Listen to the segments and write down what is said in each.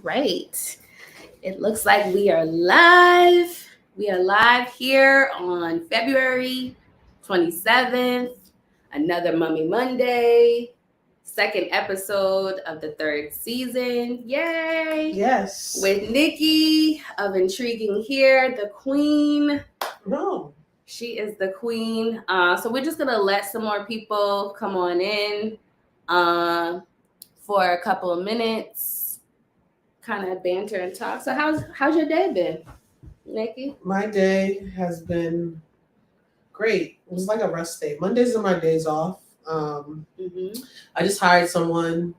Right. It looks like we are live. We are live here on February 27th. Another Mummy Monday. Second episode of the third season. Yay! Yes. With Nikki of Intriguing Hair, the queen. No. She is the queen. So we're just going to let some more people come on in for a couple of minutes, kind of banter and talk. So how's your day been, Nikki? My day has been great. It was like a rest day. Mondays are my days off. I just hired someone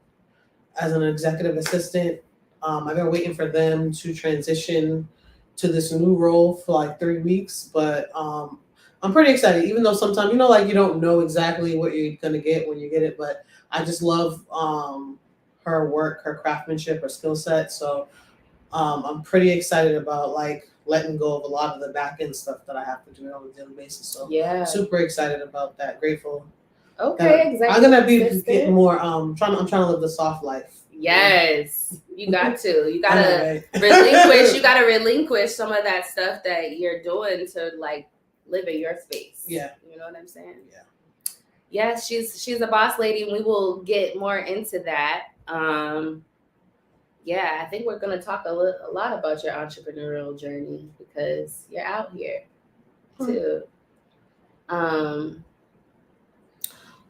as an executive assistant. I've been waiting for them to transition to this new role for like 3 weeks, but I'm pretty excited, even though sometimes, like you don't know exactly what you're going to get when you get it, but I just love her work, her craftsmanship, her skill set. So I'm pretty excited about like letting go of a lot of the back end stuff that I have to do on a daily basis. So yeah, super excited about that. Grateful. Okay, exactly. I'm gonna be getting more. I'm trying to live the soft life. Yes, you got to. You gotta relinquish. You gotta relinquish some of that stuff that you're doing to like live in your space. Yeah, you know what I'm saying. Yeah. Yes, she's a boss lady, and we will get more into that. Yeah, I think we're gonna talk a lot about your entrepreneurial journey because you're out here too.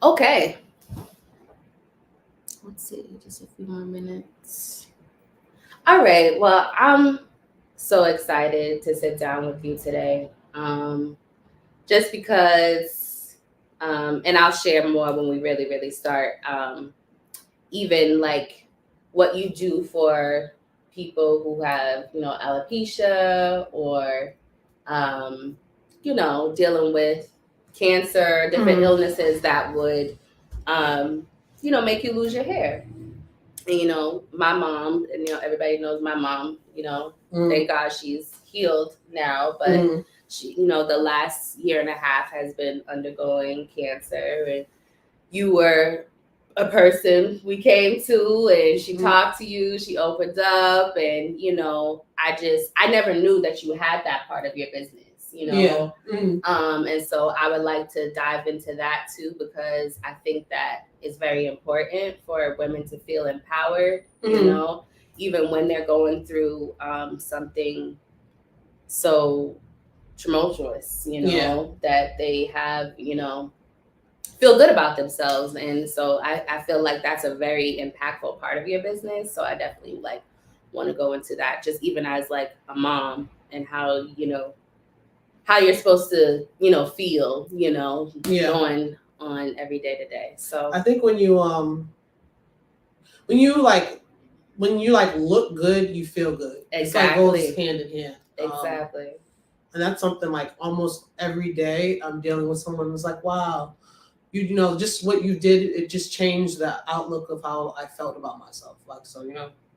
Okay. Let's see, just a few more minutes. All right. Well, I'm so excited to sit down with you today. Just because, and I'll share more when we really, really start. Even like what you do for people who have, alopecia or, dealing with cancer, different illnesses that would, make you lose your hair. And, my mom, and, everybody knows my mom, thank God she's healed now, but she, the last year and a half has been undergoing cancer, and you were a person we came to, and she talked to you, she opened up, and, I never knew that you had that part of your business. And so I would like to dive into that too, because I think that is very important for women to feel empowered, even when they're going through something so tumultuous, that they have, feel good about themselves. And so I feel like that's a very impactful part of your business. So I definitely want to go into that, just even as like a mom, and how, how you're supposed to, feel, going on every day to day. So I think when you look good, you feel good. Exactly. It's like goes hand in hand. Exactly. And that's something like almost every day I'm dealing with someone who's like, wow, just what you did, it just changed the outlook of how I felt about myself. Like, so,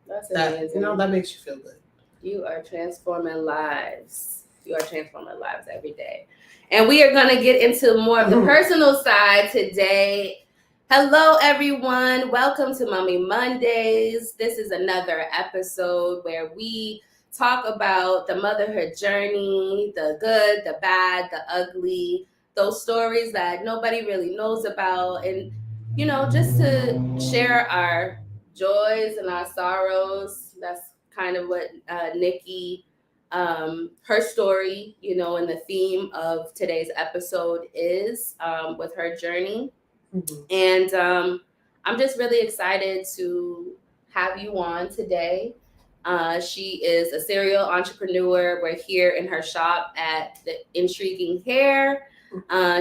that's that, amazing. That makes you feel good. You are transforming lives. You are transforming lives every day. And we are going to get into more of the personal side today. Hello, everyone. Welcome to Mommy Mondays. This is another episode where we talk about the motherhood journey, the good, the bad, the ugly, those stories that nobody really knows about. And, just to share our joys and our sorrows. That's kind of what Nikki, her story, and the theme of today's episode is with her journey. And I'm just really excited to have you on today. She is a serial entrepreneur. We're here in her shop at the Intriguing Hair.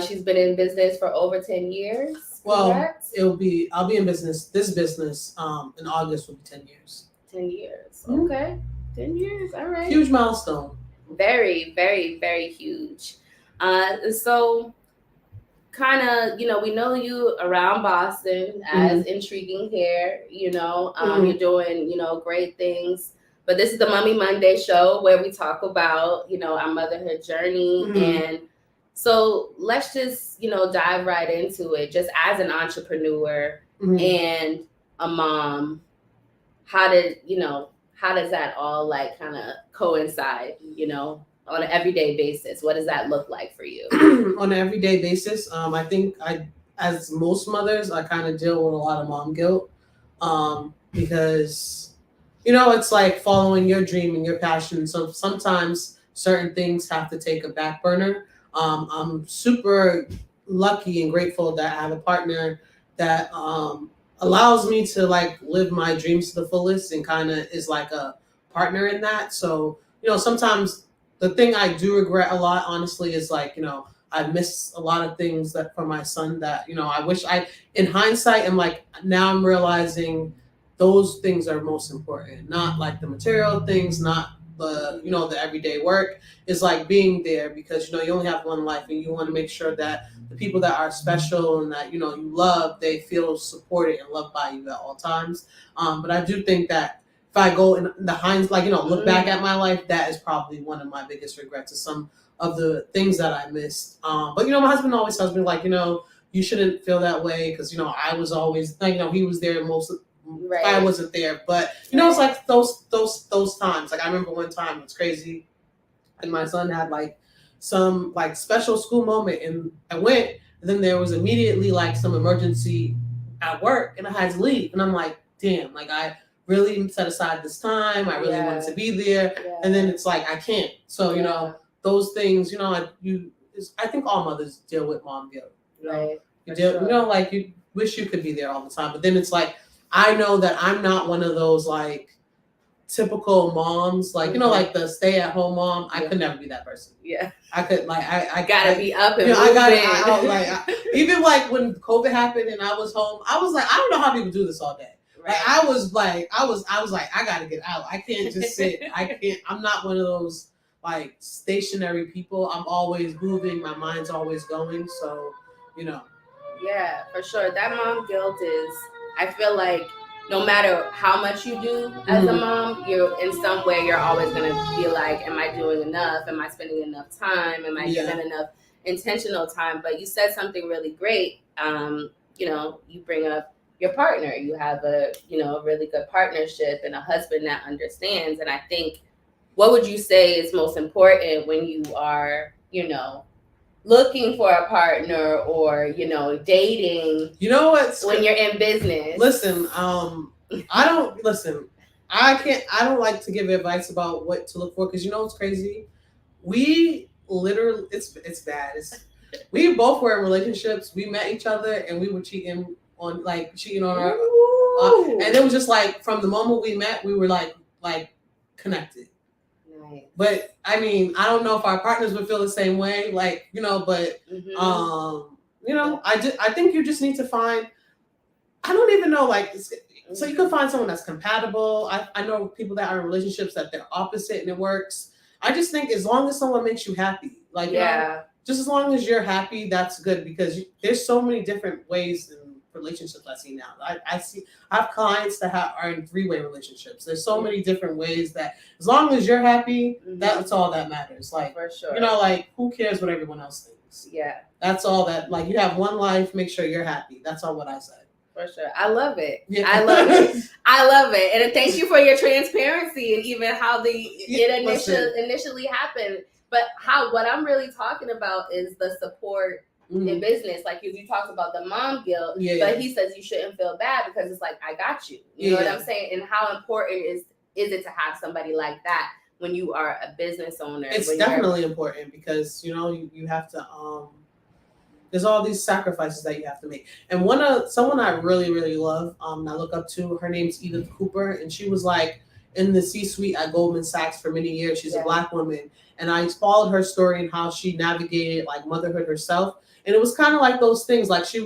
She's been in business for over 10 years. Well, correct? I'll be in business. This business in August will be 10 years. 10 years. Okay. 10 years. All right. Huge milestone. Very, very, very huge. So kind of, we know you around Boston as Intriguing Hair, you're doing, great things. But this is the Mommy Monday show where we talk about, our motherhood journey. And so let's just, dive right into it. Just as an entrepreneur and a mom, how how does that all like kind of coincide, on an everyday basis? What does that look like for you? On an everyday basis, I think as most mothers, I kind of deal with a lot of mom guilt, because it's like following your dream and your passion. So sometimes certain things have to take a back burner. I'm super lucky and grateful that I have a partner that allows me to like live my dreams to the fullest and kind of is like a partner in that. So sometimes the thing I do regret a lot, honestly, is like I miss a lot of things that for my son that I wish in hindsight, I'm like now I'm realizing those things are most important, not like the material things, not the the everyday work. Is like being there because you only have one life and you want to make sure that the people that are special and that you love, they feel supported and loved by you at all times. But I do think that if I go in the hinds, like look back at my life, that is probably one of my biggest regrets. Is some of the things that I missed. But my husband always tells me like you shouldn't feel that way because I was always like he was there most. Right. I wasn't there, but it's like those times. Like I remember one time it was crazy, and my son had like some like special school moment, and I went, and then there was immediately like some emergency at work, and I had to leave, and I'm like, damn, like I really set aside this time, I really wanted to be there, and then it's like I can't. So those things, I think all mothers deal with mom guilt. Right. You deal, like you wish you could be there all the time, but then it's like. I know that I'm not one of those like typical moms, like like the stay-at-home mom. I could never be that person. Yeah, I could like I gotta be up and even like when COVID happened and I was home, I was like I don't know how people do this all day. Right. Like I was like I gotta get out. I can't just sit. I can't. I'm not one of those like stationary people. I'm always moving. My mind's always going. So Yeah, for sure. That mom guilt is. I feel like no matter how much you do as a mom, you're in some way you're always gonna be like, am I doing enough? Am I spending enough time? Am I giving enough intentional time? But you said something really great. You bring up your partner. You have a really good partnership and a husband that understands. And I think, what would you say is most important when you are, looking for a partner or dating when you're in business? Listen, I don't like to give advice about what to look for because it's crazy. We literally it's bad. We both were in relationships. We met each other and we were cheating on our and it was just like from the moment we met we were like connected. But I mean, I don't know if our partners would feel the same way, like but I think you just need to find. I don't even know, like, so you can find someone that's compatible. I know people that are in relationships that they're opposite and it works. I just think as long as someone makes you happy, like just as long as you're happy, that's good because there's so many different ways in relationships I see now. I have clients that are in 3-way relationships. There's so many different ways that as long as you're happy, that's all that matters. Like for sure. Like who cares what everyone else thinks? Yeah. That's all that like you have one life, make sure you're happy. That's all what I said. For sure. I love it. Yeah. I love it. I love it. And thank you for your transparency and even how it initially happened. But what I'm really talking about is the support in business. Like you talked about the mom guilt, but he says you shouldn't feel bad because it's like, I got you. You know what I'm saying? And how important is it to have somebody like that when you are a business owner? It's definitely important because, you have to, there's all these sacrifices that you have to make. And someone I really, really love, I look up to, her name's Edith Cooper, and she was like in the C-suite at Goldman Sachs for many years. She's a Black woman. And I followed her story and how she navigated like motherhood herself. And it was kind of like those things, like she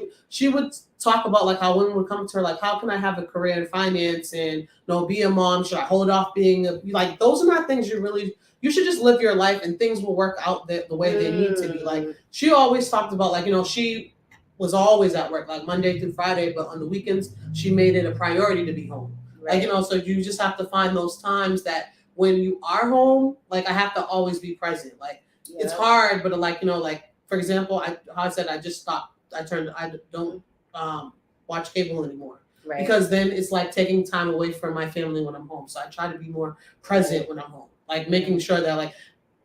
would talk about like how women would come to her, like, how can I have a career in finance and be a mom? Should I hold off being like, those are not things you should just live your life and things will work out the way they need to be. Like she always talked about like, she was always at work, like Monday through Friday, but on the weekends, she made it a priority to be home. Right. Like, so you just have to find those times that when you are home, like I have to always be present. Like it's hard, but like, like, for example, I just stopped. I don't watch cable anymore. Right. because then it's like taking time away from my family when I'm home. So I try to be more present when I'm home, like making sure that like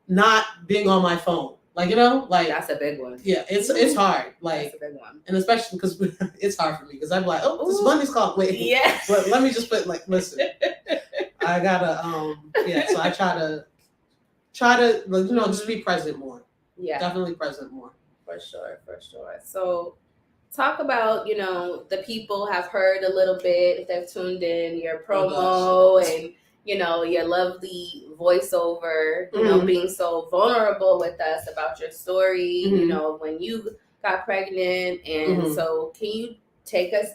not being on my phone, like like that's a big one. Yeah, it's hard, like that's a big one, and especially because it's hard for me because I'm like, oh, this money's called. Wait, yeah. But let me just put like, listen, I gotta So I try to just be present more. Yeah, definitely present more. For sure. So talk about, the people have heard a little bit, if they've tuned in, your promo and, your lovely voiceover, being so vulnerable with us about your story, when you got pregnant. And so can you take us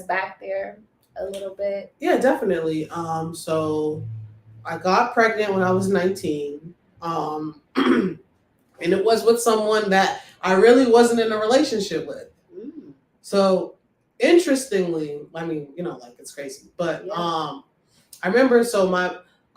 back there a little bit? Yeah, definitely. So I got pregnant when I was 19. And it was with someone that I really wasn't in a relationship with. So interestingly, I mean, like it's crazy, but I remember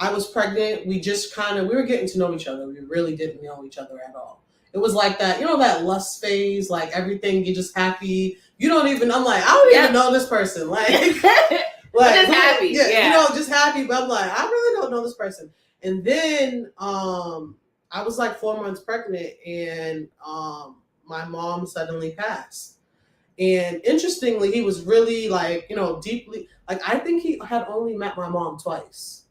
I was pregnant. We were getting to know each other. We really didn't know each other at all. It was like that, that lust phase, like everything, you're just happy. You don't even, I'm like, I don't even know this person. Like, just happy. Yeah. Just happy. But I'm like, I really don't know this person. And then I was like 4 months pregnant and my mom suddenly passed. And interestingly, he was really like, deeply, like I think he had only met my mom twice.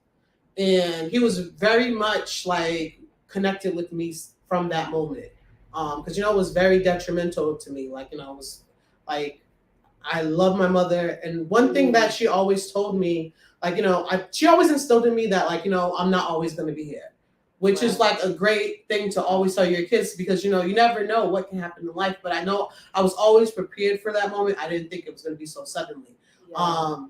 And he was very much like connected with me from that moment. Because, it was very detrimental to me. Like, it was like, I love my mother. And one thing that she always told me, like, she always instilled in me that, like, I'm not always going to be here. Which is like a great thing to always tell your kids because, you never know what can happen in life. But I know I was always prepared for that moment. I didn't think it was going to be so suddenly. Yeah.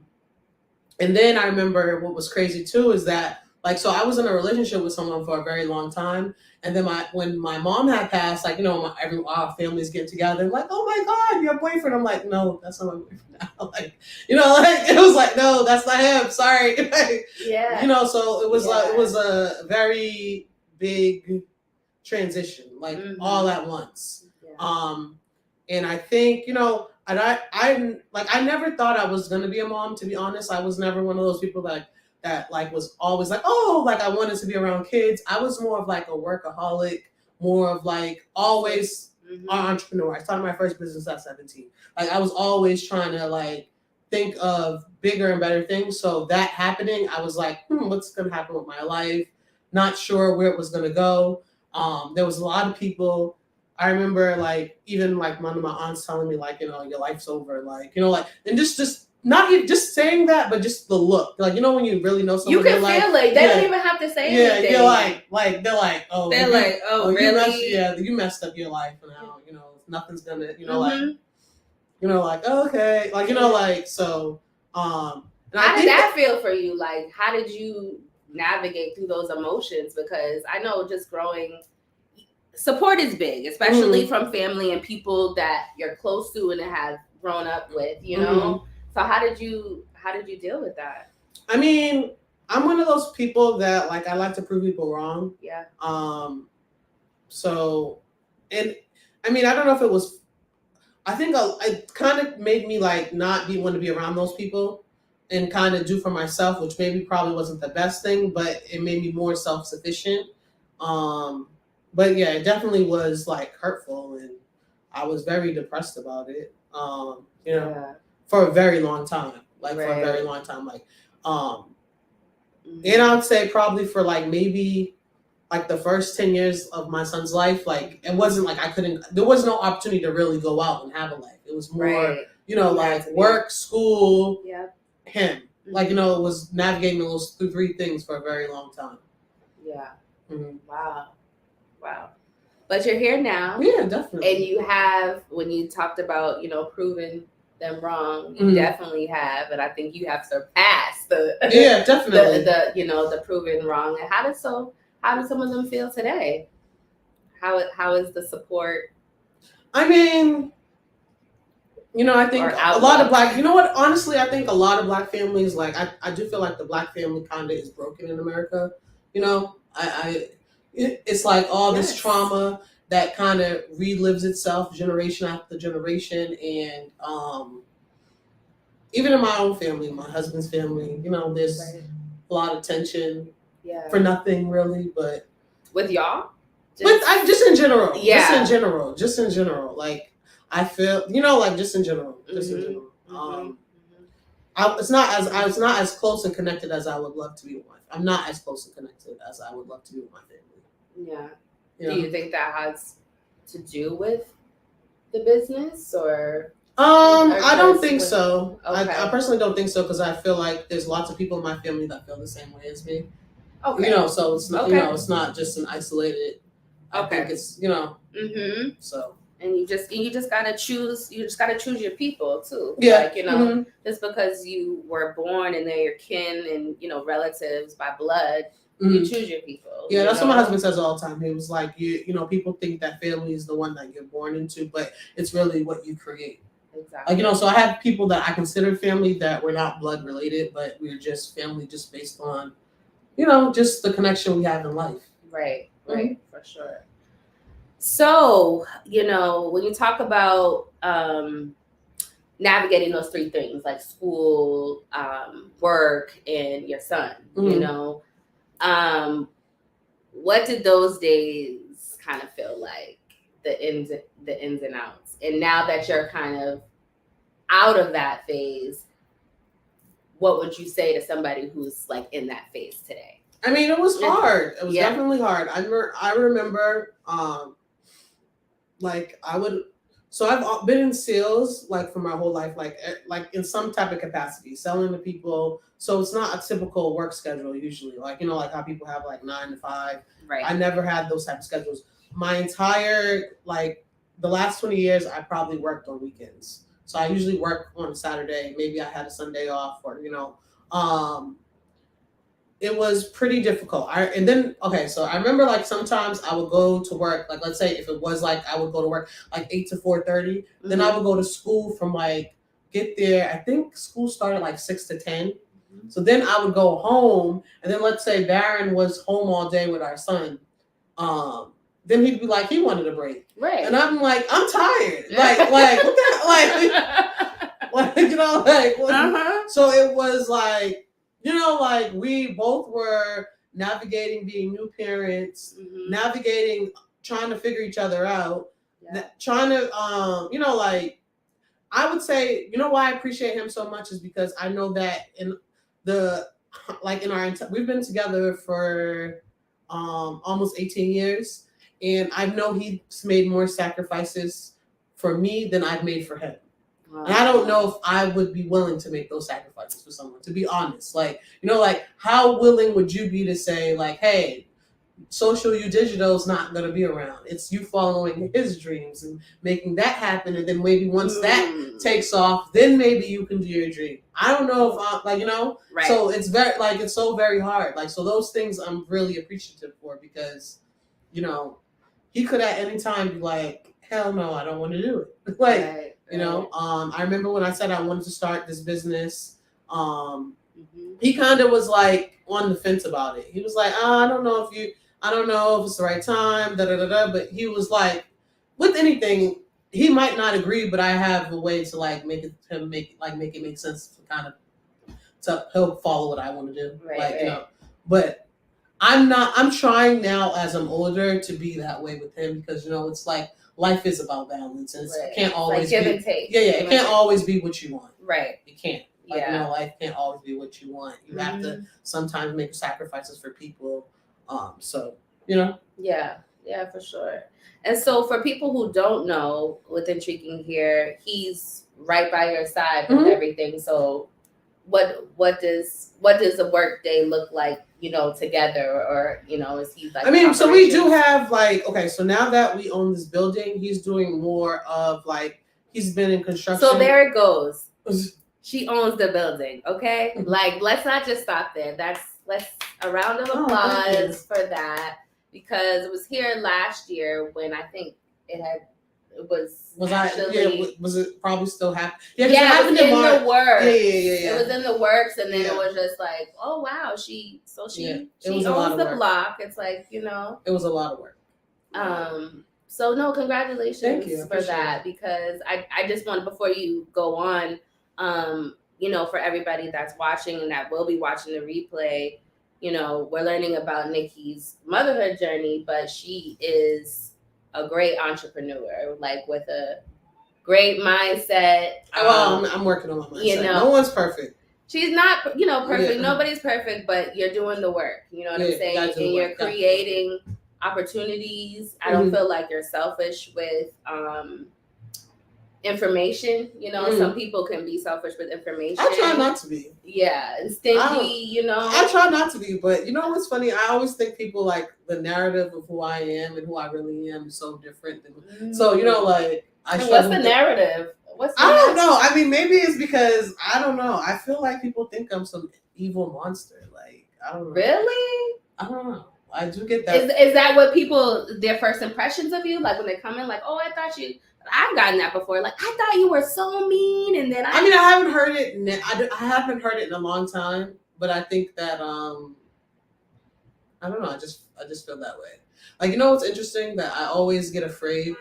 And then I remember what was crazy too is that, like, so I was in a relationship with someone for a very long time. And then when my mom had passed, like, our families get together and like, oh my God, your boyfriend. I'm like, no, that's not my boyfriend now. Like, like it was like, no, that's not him. Sorry. Yeah. So it was it was a very big transition, like all at once. Yeah. And I think, and I never thought I was gonna be a mom, to be honest. I was never one of those people that like was always like, oh, like I wanted to be around kids. I was more of like a workaholic, more of like always an entrepreneur. I started my first business at 17. Like I was always trying to like think of bigger and better things. So that happening, I was like, what's gonna happen with my life? Not sure where it was gonna go. There was a lot of people. I remember like even like one of my aunts telling me like, your life's over, like, like, and just not even just saying that, but just the look, like, when you really know someone, you can feel like they don't even have to say anything. Yeah, you're like they're like, oh, really? You messed up your life now. Nothing's gonna, like, okay, like, like, so. And how did that feel for you? Like, how did you navigate through those emotions? Because I know just growing. Support is big, especially from family and people that you're close to and have grown up with, So how did you deal with that? I mean, I'm one of those people that like I like to prove people wrong. Yeah. So, and I mean, I don't know if it was. I think it kind of made me like not want to be around those people, and kind of do for myself, which maybe probably wasn't the best thing, but it made me more self-sufficient. But yeah, it definitely was like hurtful, and I was very depressed about it. For a very long time, like for a very long time, like, and I would say probably for like maybe like the first 10 years of my son's life, like it wasn't like there was no opportunity to really go out and have a life. It was more, like work, school, him. Like, it was navigating those three things for a very long time. Yeah. Wow. But you're here now. Yeah, definitely. And you have, when you talked about, proving them wrong, you definitely have. And I think you have surpassed definitely the proven wrong. And how did some of them feel today? How is the support? I mean, I think a lot of Black, honestly, I think a lot of Black families, like, I do feel like the Black family kind of is broken in America. It's like all this trauma that kind of relives itself generation after generation. And even in my own family, my husband's family, there's Right. a lot of tension Yeah. for nothing really, but with y'all? Just in general. Yeah. Just in general. Like, I feel, like just in general. Just in general. It's not as close and connected as I would love to be with my family. I'm not as close and connected as I would love to be with my family. Yeah. Do you think that has to do with the business or? I don't think so. Okay. I personally don't think so, because I feel like there's lots of people in my family that feel the same way as me. Okay. So it's not, it's not just an isolated. I think it's, so. And you just gotta choose. You just gotta choose your people too. Yeah. Like, just because you were born and they're your kin and relatives by blood, you choose your people. Yeah, that's what my husband says all the time. He was like, people think that family is the one that you're born into, but it's really what you create. Exactly. Like, so I have people that I consider family that we're not blood related, but we're just family just based on, just the connection we have in life. Right. For sure. So, when you talk about navigating those three things, like school, work, and your son, what did those days kind of feel like, the ins and outs? And now that you're kind of out of that phase, what would you say to somebody who's like in that phase today? I mean, it was hard. It was definitely hard. I remember, like I've been in sales like for my whole life, like in some type of capacity, selling to people. So it's not a typical work schedule usually, like like how people have like 9 to 5. Right. I never had those type of schedules. My entire the last 20 years, I probably worked on weekends. So I usually work on a Saturday. Maybe I had a Sunday off, or it was pretty difficult. So I remember like sometimes I would go to work, like let's say if it was like I would go to work like 8 to 4:30, then I would go to school from get there. I think school started like 6 to 10. So then I would go home, and then let's say Baron was home all day with our son. Then he'd be like, he wanted a break. Right. And I'm like, I'm tired. Like what the So it was like, we both were navigating being new parents, navigating, trying to figure each other out, trying to, I would say, why I appreciate him so much is because I know that we've been together for almost 18 years, and I know he's made more sacrifices for me than I've made for him. Wow. And I don't know if I would be willing to make those sacrifices for someone, to be honest. How willing would you be to say, hey, social you digital is not going to be around. It's you following his dreams and making that happen. And then maybe once that takes off, then maybe you can do your dream. I don't know if right. So it's very, it's so very hard. So those things I'm really appreciative for, because, he could at any time be like, hell no, I don't want to do it. Right. I remember when I said I wanted to start this business, he kind of was on the fence about it. He was like, I don't know if it's the right time, but he was like, with anything, he might not agree, but I have a way to make it make sense to kind of to help follow what I want to do. Right. But I'm trying now as I'm older to be that way with him, because it's life is about balance, and it can't always give and take. It can't always be what you want. Right. It can't. Life can't always be what you want. You have to sometimes make sacrifices for people. Yeah, for sure. And so for people who don't know, with Intriguing here, he's right by your side with everything. So what does a work day look like, together, or is he like? So we do have so now that we own this building, he's doing more of he's been in construction. So there it goes. She owns the building, okay? Let's not just stop there. Let's a round of applause for that, because it was here last year when I think was it probably still happening? It was in the works. Yeah. It was in the works, and then it was just like, oh wow, she owns the block. It's it was a lot of work. So no, congratulations Thank you. for that, because I just want, before you go on, for everybody that's watching and that will be watching the replay, we're learning about Nikki's motherhood journey, but she is a great entrepreneur, like with a great mindset. Well, I'm working on my mindset. No one's perfect. She's not, perfect. Yeah. Nobody's perfect, but you're doing the work. You know what I'm saying? And you're creating opportunities. I don't feel like you're selfish with information. Some people can be selfish with information. I try not to be. Yeah, and stingy. I try not to be, but what's funny? I always think people like the narrative of who I am and who I really am is so different. So like what's the narrative? I don't know. I mean, maybe it's because I don't know. I feel like people think I'm some evil monster. Like I don't know. Really? I don't know. I do get that. Is that what their first impressions of you? Like when they come in, like, oh, I thought you. I've gotten that before. Like I thought you were so mean, and then I haven't heard it. I haven't heard it in a long time, but I think that I don't know. I just feel that way. Like what's interesting, that I always get afraid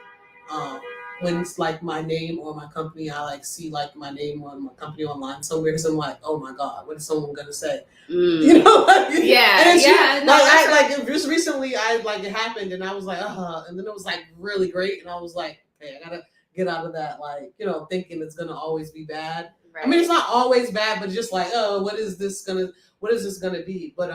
when it's like my name or my company. I like see like my name on my company online somewhere, because I'm like, oh my god, what is someone gonna say? Yeah. Just recently, it happened, and I was like, and then it was like really great, and I was like, hey, I gotta get out of that, thinking it's gonna always be bad. Right. I mean, it's not always bad, but just like, oh, what is this gonna be? But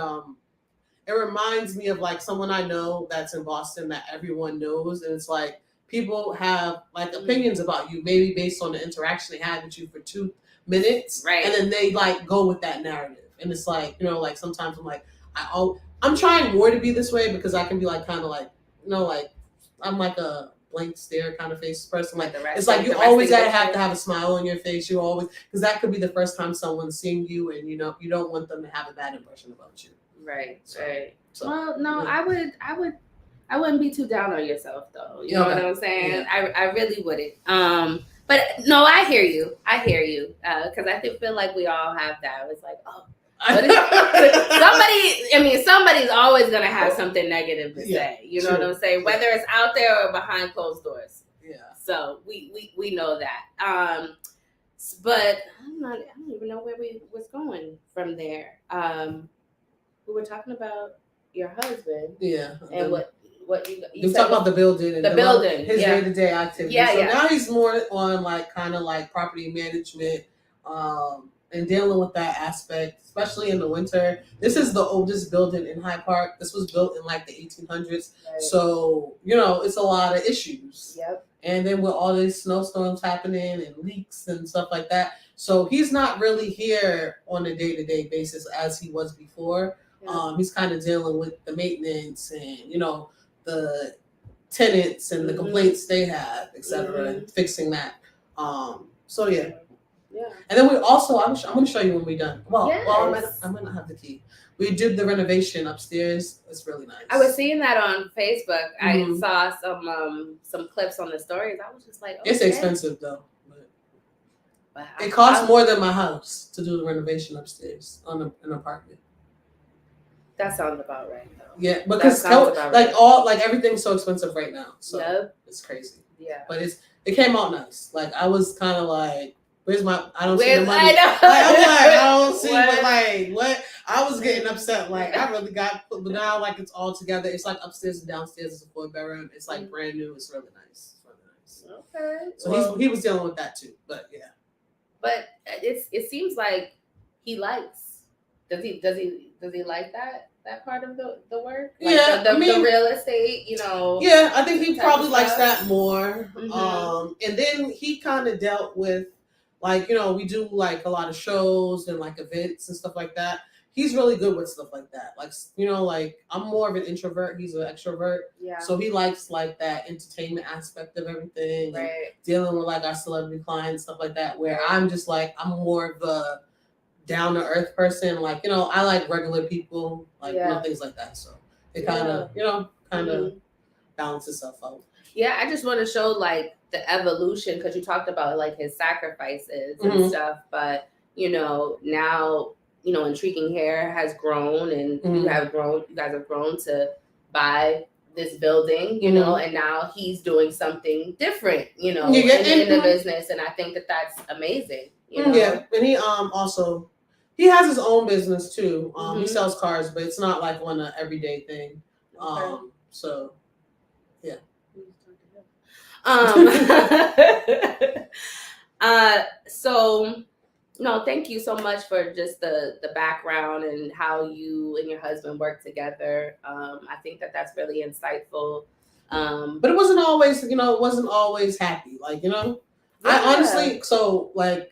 it reminds me of like someone I know that's in Boston that everyone knows, and it's like people have like opinions about you, maybe based on the interaction they had with you for 2 minutes, right? And then they like go with that narrative, and it's like like sometimes I'm like I'm trying more to be this way, because I can be like kind of like like I'm like a blank stare kind of face person. Like it's like you always gotta have to have a smile on your face. You always, because that could be the first time someone's seeing you, and you don't want them to have a bad impression about you. Right. Right. So, well, no, yeah. I wouldn't be too down on yourself though. You know what I'm saying? Yeah. I really wouldn't. But no, I hear you. Because I feel like we all have that. It's like, oh, somebody's always gonna have something negative to say. You know what I'm saying? Whether it's out there or behind closed doors. Yeah. So we know that. But I don't even know where we was going from there. We were talking about your husband. Yeah. And what you talk about the building and his yeah. day-to-day activities. Yeah, so now he's more on like kind of like property management, and dealing with that aspect, especially in the winter. This is the oldest building in Hyde Park. This was built in like the 1800s. Right. So, it's a lot of issues. Yep. And then with all these snowstorms happening and leaks and stuff like that. So he's not really here on a day-to-day basis as he was before. Yeah. He's kind of dealing with the maintenance and, the tenants and the complaints they have, etc., and fixing that. So yeah. Yeah. And then we also, I'm going to show you when we're done. Well, yes. I might not have the key. We did the renovation upstairs. It's really nice. I was seeing that on Facebook. I saw some clips on the stories. I was just like, okay. It's expensive though. But it costs more than my house to do the renovation upstairs on an apartment. That sounds about right though. Yeah, because everything's so expensive right now. So it's crazy. Yeah. But it came out nice. Like I was kind of like, I don't see the money. I know. I don't see what. I was getting upset. Like I really but now like it's all together. It's like upstairs and downstairs is a 4-bedroom. It's like brand new. It's really nice. Okay. So he was dealing with that too. But yeah. But it seems like he likes. Does he like that part of the work? Like the real estate, Yeah, I think he probably likes that more. Mm-hmm. And then he kind of dealt with we do like a lot of shows and like events and stuff like that. He's really good with stuff like that. Like I'm more of an introvert. He's an extrovert. Yeah. So he likes like that entertainment aspect of everything. Right. And dealing with like our celebrity clients, stuff like that, where I'm just like, I'm more of a down to earth person. Like, I like regular people, things like that. So it kind of balances itself out. Yeah. I just want to show like the evolution, because you talked about like his sacrifices and stuff, but now Intriguing Hair has grown, and you guys have grown to buy this building, and now he's doing something different, in the business, and I think that that's amazing, You know? Yeah, and he also he has his own business too. He sells cars, but it's not like one everyday thing. Okay. So yeah. So no, thank you so much for just the background and how you and your husband work together. I think that's really insightful. But it wasn't always, it wasn't always happy. Like, yeah. I honestly, so like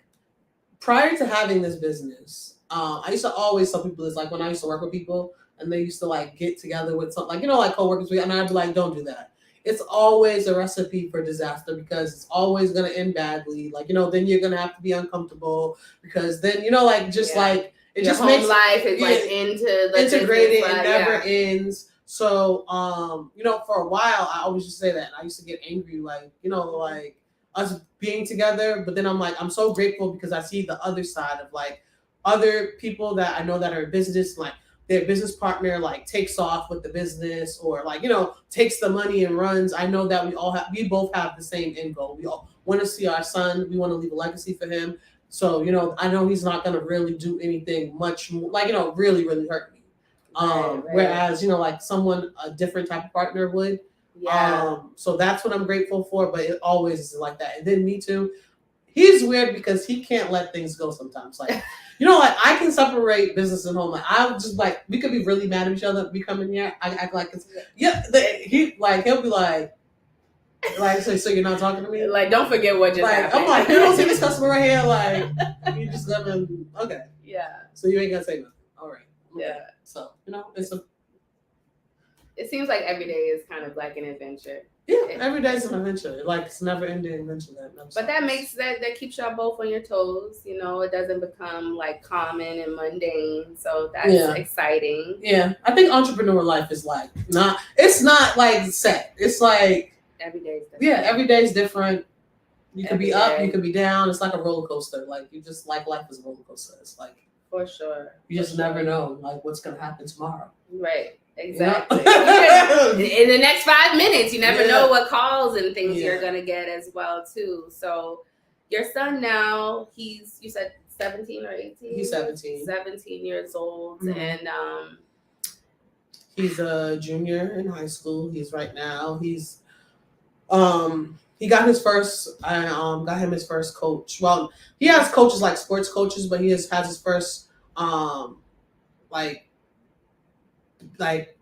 prior to having this business, I used to always tell people this, like when I used to work with people and they used to like get together with something, like, like coworkers, and I'd be like, don't do that. It's always a recipe for disaster because it's always going to end badly. Like, then you're going to have to be uncomfortable because then, like, just like, it your just home makes life is like into the integrated and life, never ends. So, for a while, I always used to say that. I used to get angry, like, like us being together. But then I'm like, I'm so grateful because I see the other side of like other people that I know that are in business, like their business partner like takes off with the business or like, takes the money and runs. I know that we both have the same end goal. We all want to see our son. We want to leave a legacy for him. So, I know he's not going to really do anything much more, like, really, really hurt me. Right. Whereas, like a different type of partner would. Yeah. So that's what I'm grateful for, but it always is like that. And then me too. He's weird because he can't let things go sometimes. Like, like I can separate business and home. Like I'll just like, we could be really mad at each other. We come in here, I act like it's, he'll be like, so you're not talking to me? Like, don't forget what just happened. I'm like, you don't see this customer right here? Like, you just gonna, okay. Yeah. So you ain't gonna say nothing. All right. Okay. Yeah. So, it seems like every day is kind of like an adventure. Yeah, every day is an adventure. Like, it's never ending adventure. But that makes that keeps y'all both on your toes. It doesn't become like common and mundane. So that's exciting. Yeah. I think entrepreneur life is like, it's not like set. It's like, every day is different. Yeah, every day is different. You could be up, you could be down. It's like a roller coaster. Like, you just, like, life is a roller coaster. It's like, for sure. You just never know, like, what's going to happen tomorrow. Right. Exactly. In the next 5 minutes, you never know what calls and things you're going to get as well, too. So your son now, you said 17 or 18? He's 17. 17 years old. Mm-hmm. And he's a junior in high school. He got his first, I got him his first coach. Well, he has coaches like sports coaches, but he has his first, like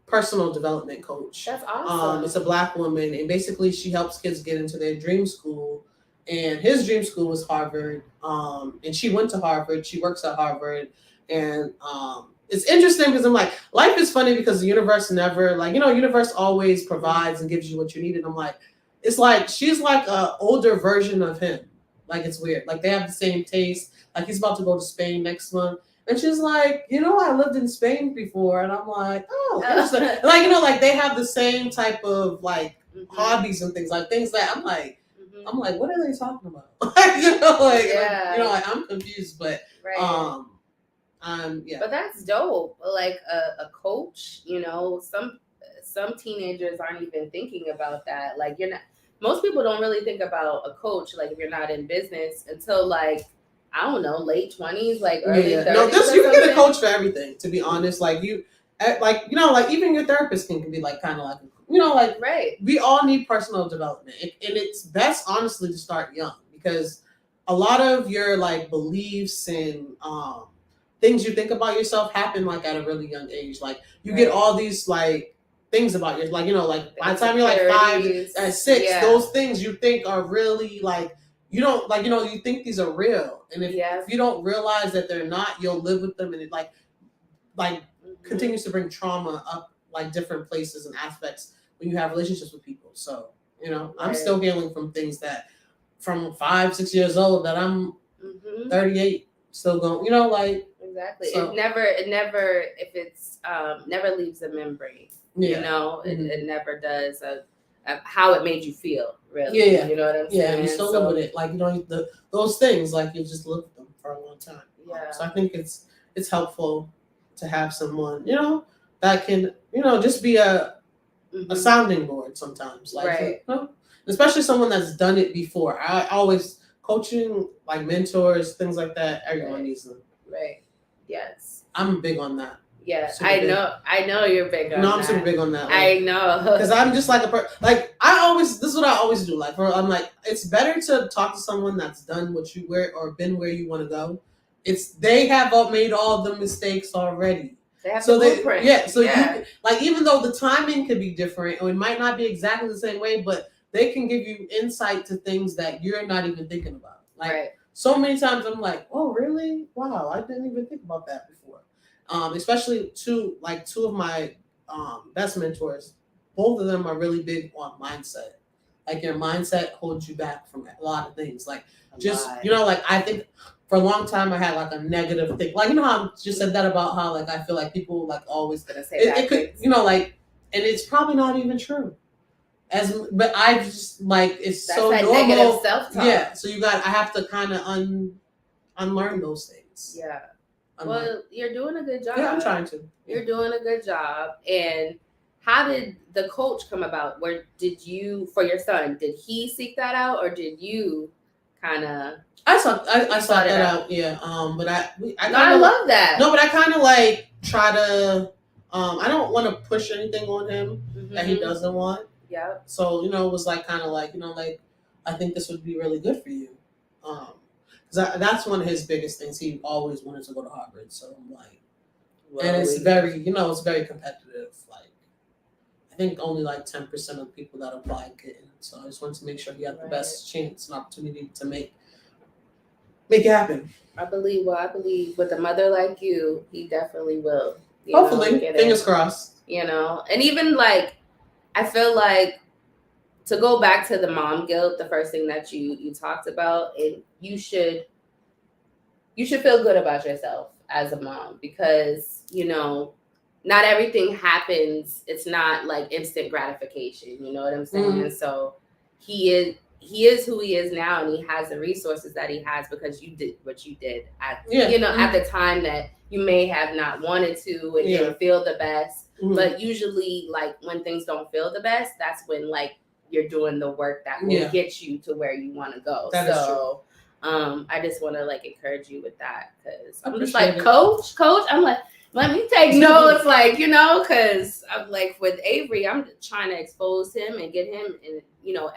personal development coach. That's awesome. It's a Black woman, and basically she helps kids get into their dream school. And his dream school was Harvard. And she went to Harvard. She works at Harvard. And it's interesting because I'm like, life is funny because the universe never, like, universe always provides and gives you what you need. And I'm like, it's like she's like an older version of him. Like, it's weird. Like, they have the same taste. Like, he's about to go to Spain next month. And she's like, I lived in Spain before. And I'm like, oh. Like, they have the same type of, like, hobbies and things. Like, things that I'm like, what are they talking about? I'm confused. But, right. yeah. But that's dope. Like, a coach, some teenagers aren't even thinking about that. Like, most people don't really think about a coach, like, if you're not in business until, like, I don't know, late 20s, like early 30s. No, you can get a coach for everything, to be honest. Like, even your therapist can be like, kind of like, right. We all need personal development. And it's best, honestly, to start young because a lot of your, like, beliefs and things you think about yourself happen, like, at a really young age. Like, you get all these, like, things about your, like, like, by the time you're, like, 5 and 6, those things you think are really, like, you don't, like, you think these are real. And if you don't realize that they're not, you'll live with them. And it, like continues to bring trauma up, like, different places and aspects when you have relationships with people. So, I'm still healing from things that from 5-6 years old that I'm 38 still going, like. Exactly. So. It never, if it's, never leaves a memory, it never does how it made you feel, really. Yeah. You know what I'm saying? Yeah, you still live with it. Like, those things, like, you just live with them for a long time. Yeah. So I think it's helpful to have someone, that can, just be a sounding board sometimes. Like, right. Especially someone that's done it before. I always coaching, like mentors, things like that. Everyone needs them. Right. Yes. I'm big on that. Yeah, I know you're big on that. No, I'm super big on that. Like, I know. Because I'm just like this is what I always do. Like, I'm like, it's better to talk to someone that's done what you or been where you want to go. They have made all the mistakes already. They have the blueprint. You, like, even though the timing could be different, or it might not be exactly the same way, but they can give you insight to things that you're not even thinking about. Like, so many times I'm like, oh, really? Wow, I didn't even think about that before. Especially two of my best mentors, both of them are really big on mindset. Like, your mindset holds you back from a lot of things. Like, like, I think for a long time I had like a negative thing. Like, how I just said that about how, like, I feel like people like always gonna say it could, like, and it's probably not even true. But I just like, it's that's so like normal. Negative self-talk. Yeah, so I have to kind of unlearn those things. Yeah. Well, you're doing a good job. Yeah, I'm trying to. You're doing a good job. And how did the coach come about? For your son, did he seek that out, or did you kind of? I sought that out. Yeah. But I love that. No, but I kind of like try to. I don't want to push anything on him that he doesn't want. Yeah. So it was like kind of like I think this would be really good for you. That's one of his biggest things. He always wanted to go to Harvard. So I'm like, and it's very, it's very competitive. Like, I think only like 10% of people that apply get in. So I just wanted to make sure he had the best chance and opportunity to make it happen. I believe with a mother like you, he definitely will. Hopefully, fingers crossed. And even like, I feel like, to go back to the mom guilt, the first thing that you talked about, you should feel good about yourself as a mom, because not everything happens. It's not like instant gratification. You know what I'm saying? Mm-hmm. So he is who he is now, and he has the resources that he has because you did what you did at at the time that you may have not wanted to and didn't feel the best. Mm-hmm. But usually, like, when things don't feel the best, that's when, like, you're doing the work that will get you to where you want to go. That is true. I just want to like encourage you with that, because I'm just like, coach. I'm like, let me take notes, like, because I'm like, with Avery, I'm trying to expose him and get him in,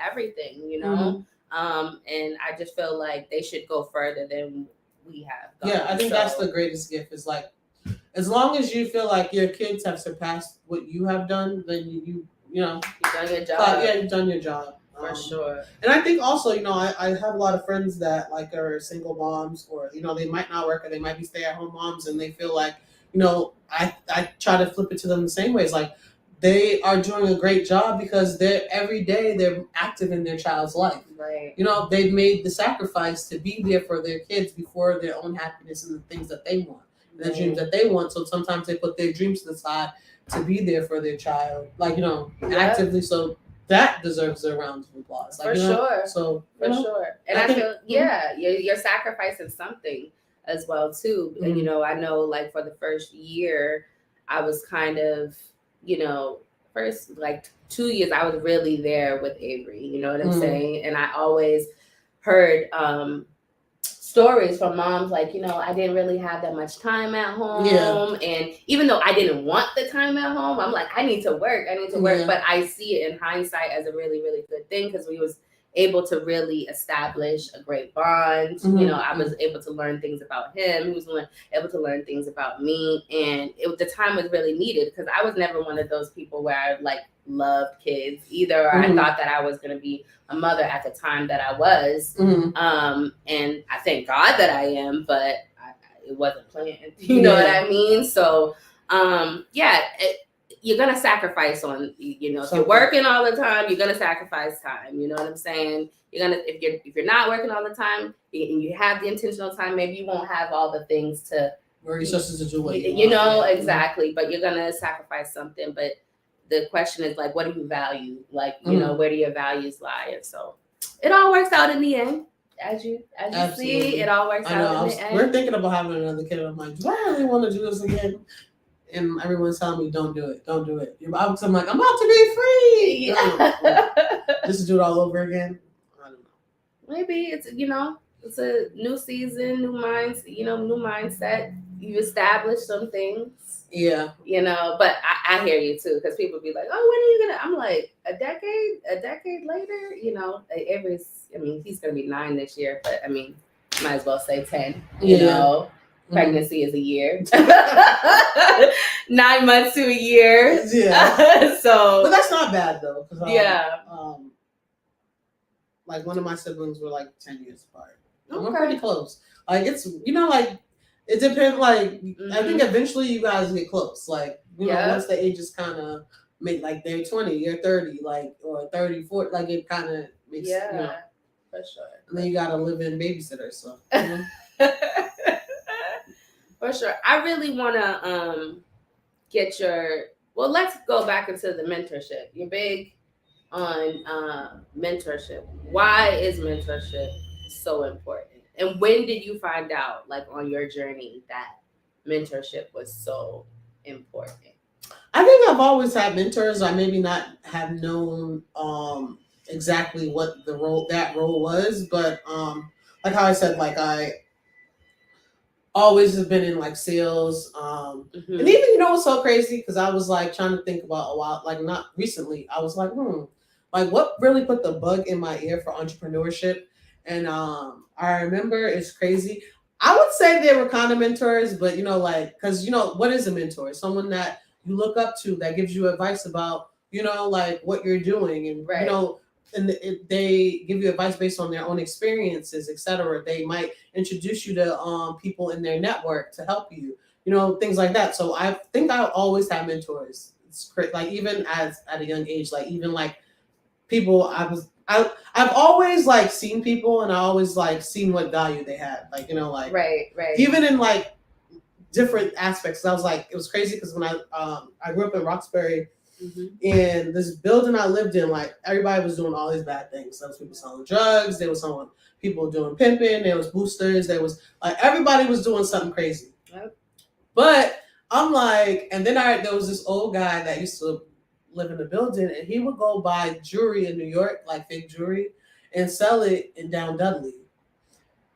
everything, Mm-hmm. And I just feel like they should go further than we have gone. Yeah, I think that's the greatest gift, is like, as long as you feel like your kids have surpassed what you have done, then you've done your job. You've done your job. For sure. And I think also, I have a lot of friends that like are single moms, or, they might not work, or they might be stay-at-home moms, and they feel like, I try to flip it to them the same way. It's like, they are doing a great job because every day they're active in their child's life. Right. They've made the sacrifice to be there for their kids before their own happiness and the things that they want, the dreams that they want. So sometimes they put their dreams to the side to be there for their child, like, actively. So that deserves a round of applause. Like, for sure. So for sure. And I feel, you're sacrificing something as well too. Mm-hmm. And I know, like, for the first year, I was kind of, first like 2 years, I was really there with Avery. You know what I'm saying? And I always heard stories from moms like, I didn't really have that much time at home. Yeah. And even though I didn't want the time at home, I'm like, I need to work. But I see it in hindsight as a really, really good thing, because we was able to really establish a great bond. Mm-hmm. I was able to learn things about him. He was able to learn things about me. And the time was really needed, because I was never one of those people where I like loved kids either. Or I thought that I was going to be a mother at the time that I was. Mm-hmm. And I thank God that I am, but it wasn't planned. You know what I mean? So, you're going to sacrifice on, if you're working all the time, you're going to sacrifice time. You know what I'm saying? You're going to, if you're not working all the time and you have the intentional time, maybe you won't have all the things to, resources to do what you want. Exactly. But you're going to sacrifice something. But the question is, like, what do you value? Like, where do your values lie? And so it all works out in the end. As you see, it all works out in the end. We're thinking about having another kid. I'm like, do I really want to do this again? And everyone's telling me, don't do it. I'm like, I'm about to be free. Yeah. Just to do it all over again. I don't know. maybe it's it's a new season, new minds, new mindset. You establish some things. Yeah. But I hear you too, because people be like, "Oh, when are you gonna?" I'm like, a decade later. He's gonna be 9 this year, but might as well say 10. Pregnancy is a year. 9 months to a year. Yeah. So, but that's not bad though. Yeah. Like one of my siblings were like 10 years apart. Okay. We're pretty close. Like it's like it depends. Like I think eventually you guys get close. Like once the ages kind of make like they're 20, you're 30, like or 30, 40, like it kind of makes for sure. And then you gotta live in babysitter, so. For sure. I really wanna get your. Well, let's go back into the mentorship. You're big on mentorship. Why is mentorship so important? And when did you find out, like on your journey, that mentorship was so important? I think I've always had mentors. I maybe not have known exactly what that role was, but like how I said, like I always have been in like sales. And even what's so crazy, because I was like trying to think about a while, like not recently, I was like, like what really put the bug in my ear for entrepreneurship? And I remember it's crazy. I would say they were kind of mentors, but like because what is a mentor? Someone that you look up to that gives you advice about like what you're doing, and right. And they give you advice based on their own experiences, etc. They might introduce you to people in their network to help you, things like that. So I think I always have mentors. It's great, like even at a young age, like even like people I've always like seen people, and I always like seen what value they had, like like right. Even in like different aspects. I was like, it was crazy because when I grew up in Roxbury. And this building I lived in, like everybody was doing all these bad things. There was people selling drugs. There was people doing pimping. There was boosters. There was like everybody was doing something crazy. Yep. But I'm like, and then there was this old guy that used to live in the building, and he would go buy jewelry in New York, like fake jewelry, and sell it in down Dudley.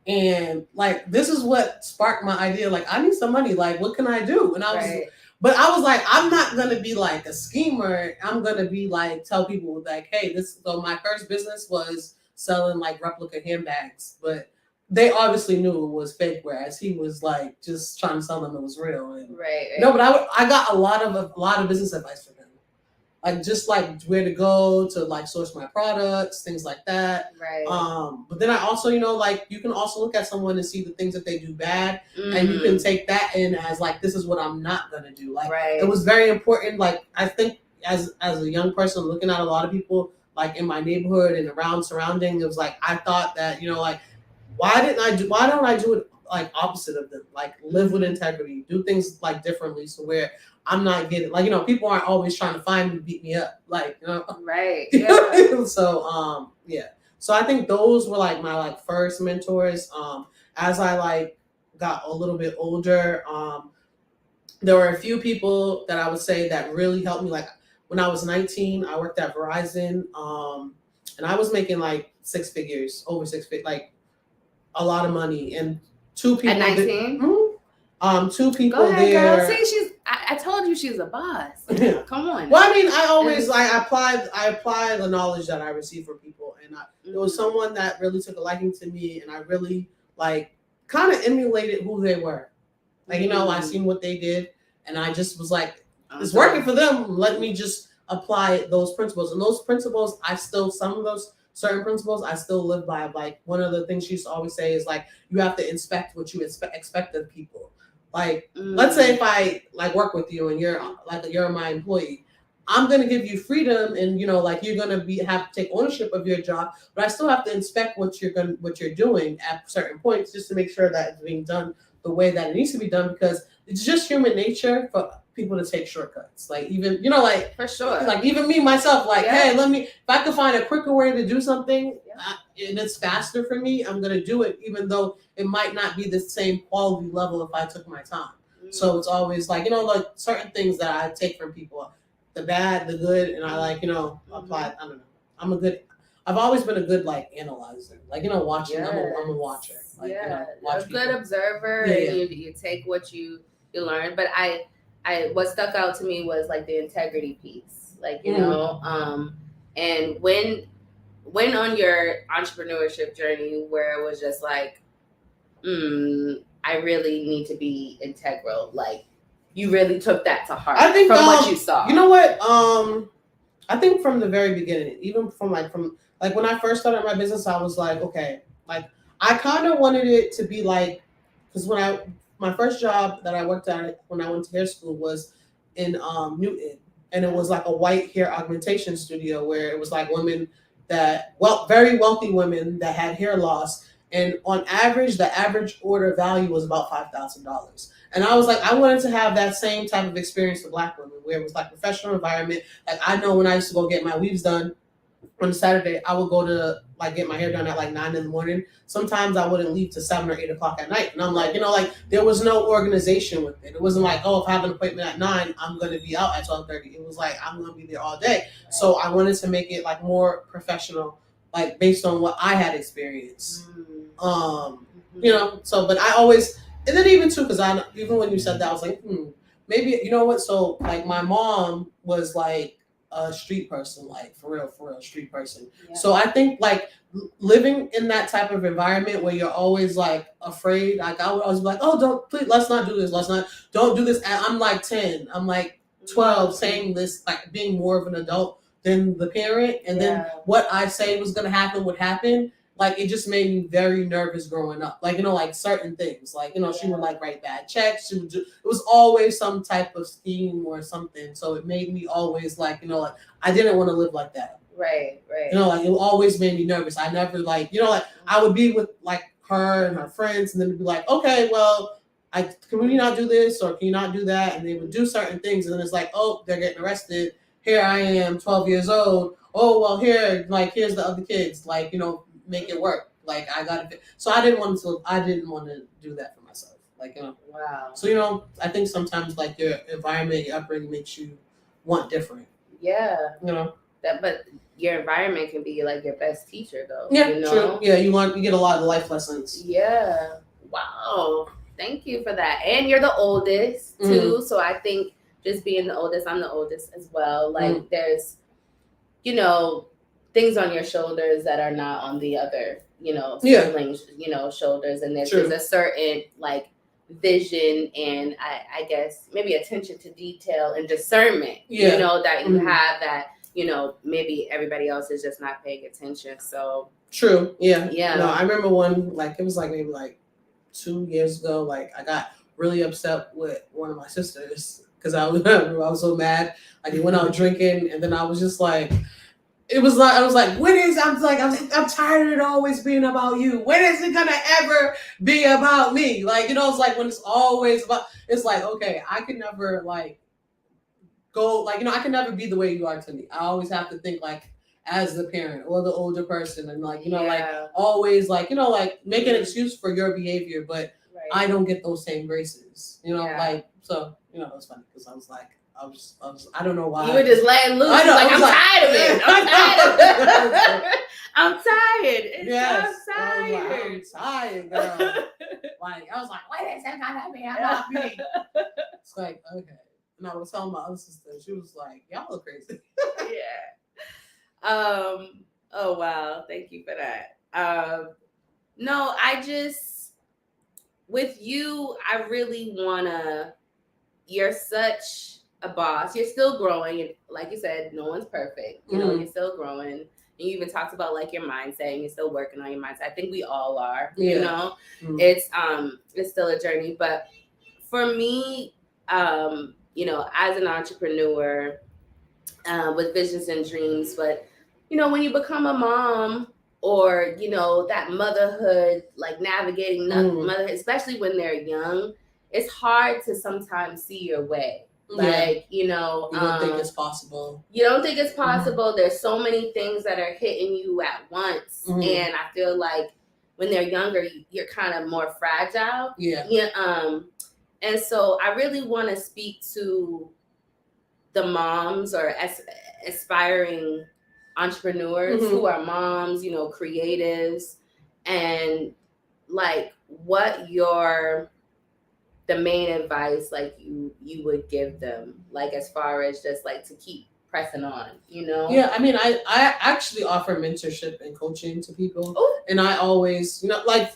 And like this is what sparked my idea. Like I need some money. Like what can I do? And I was. But I was like, I'm not going to be like a schemer. I'm going to be like, tell people like, hey, so my first business was selling like replica handbags, but they obviously knew it was fake, whereas he was like just trying to sell them it was real. And, right. No, but I got a lot of business advice from him. Like just like where to go to like source my products, things like that. Right. But then I also, like you can also look at someone and see the things that they do bad, and you can take that in as like this is what I'm not gonna do. Like it was very important. Like I think as a young person looking at a lot of people like in my neighborhood and around surrounding, it was like I thought that like why don't I do it like opposite of them? Like live with integrity, do things like differently, so where I'm not getting like people aren't always trying to find me, beat me up, like right. Yeah. So yeah. So I think those were like my like first mentors. As I like got a little bit older, there were a few people that I would say that really helped me. Like when I was 19, I worked at Verizon, and I was making like over 6 figures, like a lot of money. And 2 people at 19. 2 people Go ahead, there. girl. See, I told you she's a boss. Come on. Well, I mean, I always I apply the knowledge that I receive from people, and there was someone that really took a liking to me, and I really like kind of emulated who they were. Like I seen what they did, and I just was like, it's working for them. Let me just apply those principles, and those principles some of those certain principles I still live by. Like one of the things she used to always say is like you have to inspect what you expect of people. Like, let's say if I like work with you and you're my employee, I'm gonna give you freedom, and like you're gonna have to take ownership of your job, but I still have to inspect what you're doing at certain points just to make sure that it's being done the way that it needs to be done, because it's just human nature for people to take shortcuts. Like even like for sure. Like even me myself, like hey, if I could find a quicker way to do something and it's faster for me, I'm gonna do it, even though it might not be the same quality level if I took my time. So it's always like like certain things that I take from people, the bad, the good, and I like apply. I don't know. I've always been a good like analyzer, like watching. Yes. I'm a watcher, like watch a good observer, and you take what you learn. But I what stuck out to me was like the integrity piece, like and when on your entrepreneurship journey where it was just like, I really need to be integral, like you really took that to heart. I think from what you saw. You know what? I think from the very beginning, even from when I first started my business, I was like, okay, like I kind of wanted it to be like, because my first job that I worked at when I went to hair school was in Newton, and it was like a white hair augmentation studio where it was like women that, very wealthy women that had hair loss, and on average, the average order value was about $5,000. And I was like, I wanted to have that same type of experience for Black women, where it was like professional environment. Like I know when I used to go get my weaves done on a Saturday, I would go to like get my hair done at like 9 in the morning. Sometimes I wouldn't leave till 7 or 8 o'clock at night. And I'm like, like there was no organization with it. It wasn't like, oh, if I have an appointment at 9, I'm going to be out at 12:30. It was like, I'm going to be there all day. So I wanted to make it like more professional, like based on what I had experienced. So, but I always, and then even too, because even when you said that, I was like, maybe, you know what? So like my mom was like a street person, like for real, street person. Yeah. So I think like living in that type of environment where you're always like afraid, like I would always be like, oh, please, let's not do this. Don't do this. And I'm like 10, I'm like 12 saying this, like being more of an adult than the parent. And then what I say was going to happen would happen. Like, it just made me very nervous growing up. Like, like certain things. Like, she would like write bad checks. She would it was always some type of scheme or something. So it made me always like, like I didn't want to live like that. Right. Like it always made me nervous. I never like, like I would be with like her and her friends and then be like, okay, well, can we not do this or can you not do that? And they would do certain things. And then it's like, oh, they're getting arrested. Here I am, 12 years old. Oh, well, here's the other kids. Like, make it work. Like I got it. So I didn't want to do that for myself. Like, Wow. So, I think sometimes like your environment, your upbringing makes you want different. Yeah. But your environment can be like your best teacher though. Yeah, true. Yeah, you get a lot of life lessons. Yeah. Wow. Thank you for that. And you're the oldest too. So I think just being the oldest, I'm the oldest as well. Like there's, things on your shoulders that are not on the other, siblings, shoulders. And there's a certain like vision and I guess maybe attention to detail and discernment, that you have that, maybe everybody else is just not paying attention. So true. Yeah. Yeah. No, I remember one, like it was like maybe like 2 years ago, like I got really upset with one of my sisters because I was so mad. Like we went out drinking and then I was just like, I was like, I'm tired of it always being about you. When is it gonna ever be about me? Like, it's like when it's always about, it's like, okay, I can never like go, like, I can never be the way you are to me. I always have to think like as the parent or the older person and like, like always like, like make an excuse for your behavior, but I don't get those same graces, like, so, it was funny because I was like, I don't know why. You were just letting loose. I'm tired of it. I'm tired. I'm tired, girl. Like, I was like, what is it gonna be about me? It's like, okay. And I was telling my other sister, she was like, y'all look crazy. Yeah. Oh, wow. Thank you for that. No, with you, I really you're such a boss. You're still growing, and like you said, no one's perfect. You're still growing. And you even talked about like your mindset, and you're still working on your mindset. I think we all are. It's still a journey. But for me, as an entrepreneur, with visions and dreams, but when you become a mom or that motherhood, like navigating motherhood, especially when they're young, it's hard to sometimes see your way. Like, you don't think it's possible. You don't think it's possible. There's so many things that are hitting you at once. And I feel like when they're younger, you're kind of more fragile. And so I really want to speak to the moms or aspiring entrepreneurs Mm-hmm. who are moms, you know, creatives, and like what the main advice like you would give them, like as far as just like to keep pressing on, you know? Yeah, I mean, I actually offer mentorship and coaching to people. Ooh. And I always, you know, like,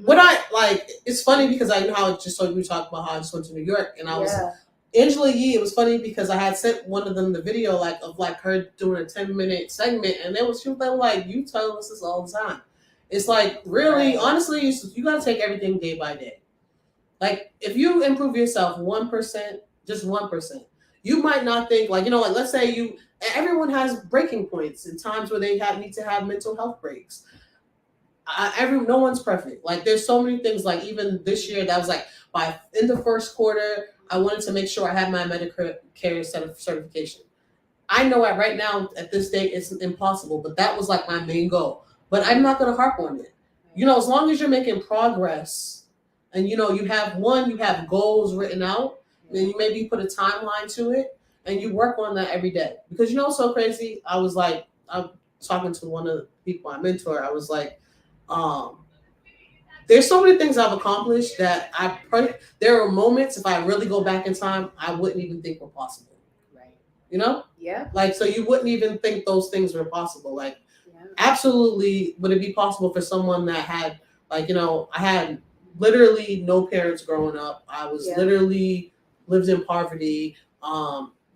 what I like, it's funny because I know how I just told you, we talked about how I just went to New York, and I was Angela Yee. It was funny because I had sent one of them the video like of like her doing a 10-minute segment, and she was like, you tell us this all the time. It's like, really, honestly, you gotta take everything day by day. Like, if you improve yourself 1%, just 1%, you might not think like, you know, like, let's say everyone has breaking points and times where they need to have mental health breaks. No one's perfect. Like, there's so many things. Like, even this year, that was like in the first quarter, I wanted to make sure I had my Medicare certification. I know right now at this date it's impossible, but that was like my main goal. But I'm not going to harp on it. You know, as long as you're making progress, and you know you have goals written out, then you maybe put a timeline to it, and you work on that every day. Because you know, so crazy. I'm talking to one of the people I mentor. I was like, there's so many things I've accomplished that there are moments, if I really go back in time, I wouldn't even think were possible. Right. You know? Yeah. Like, so you wouldn't even think those things were possible. Like, absolutely, would it be possible for someone that had, like, you know, I had literally no parents growing up. I was literally lived in poverty.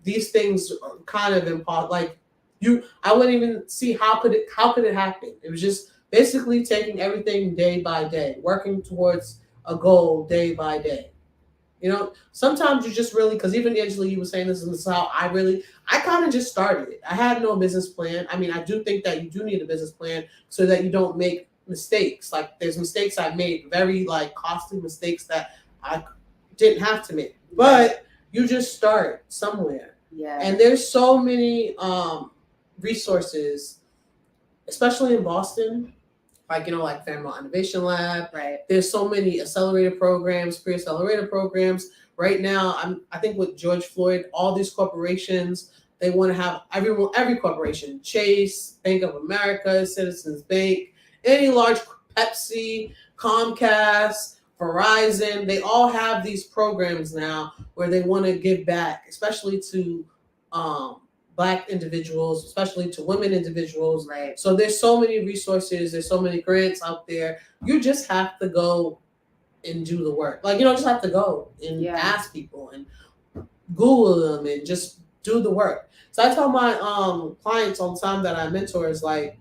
These things are kind of impossible. Like, I wouldn't even see how could it happen. It was just basically taking everything day by day, working towards a goal day by day. You know, sometimes you just really, because even Angela, you were saying this is how I kind of just started it. I had no business plan. I mean, I do think that you do need a business plan so that you don't make mistakes. Like, there's mistakes I made, very like costly mistakes that I didn't have to make. But you just start somewhere. Yeah. And there's so many resources, especially in Boston, like, you know, like Family Innovation Lab. Right. There's so many accelerator programs, pre-accelerator programs. Right now, I think with George Floyd, all these corporations, they want to have every corporation, Chase, Bank of America, Citizens Bank, any large, Pepsi, Comcast, Verizon, they all have these programs now where they want to give back, especially to Black individuals, especially to women individuals. Right. So there's so many resources, there's so many grants out there. You just have to go and do the work. Like, you know, just have to go and ask people and Google them and just do the work. So I tell my clients all the time that I mentor is like,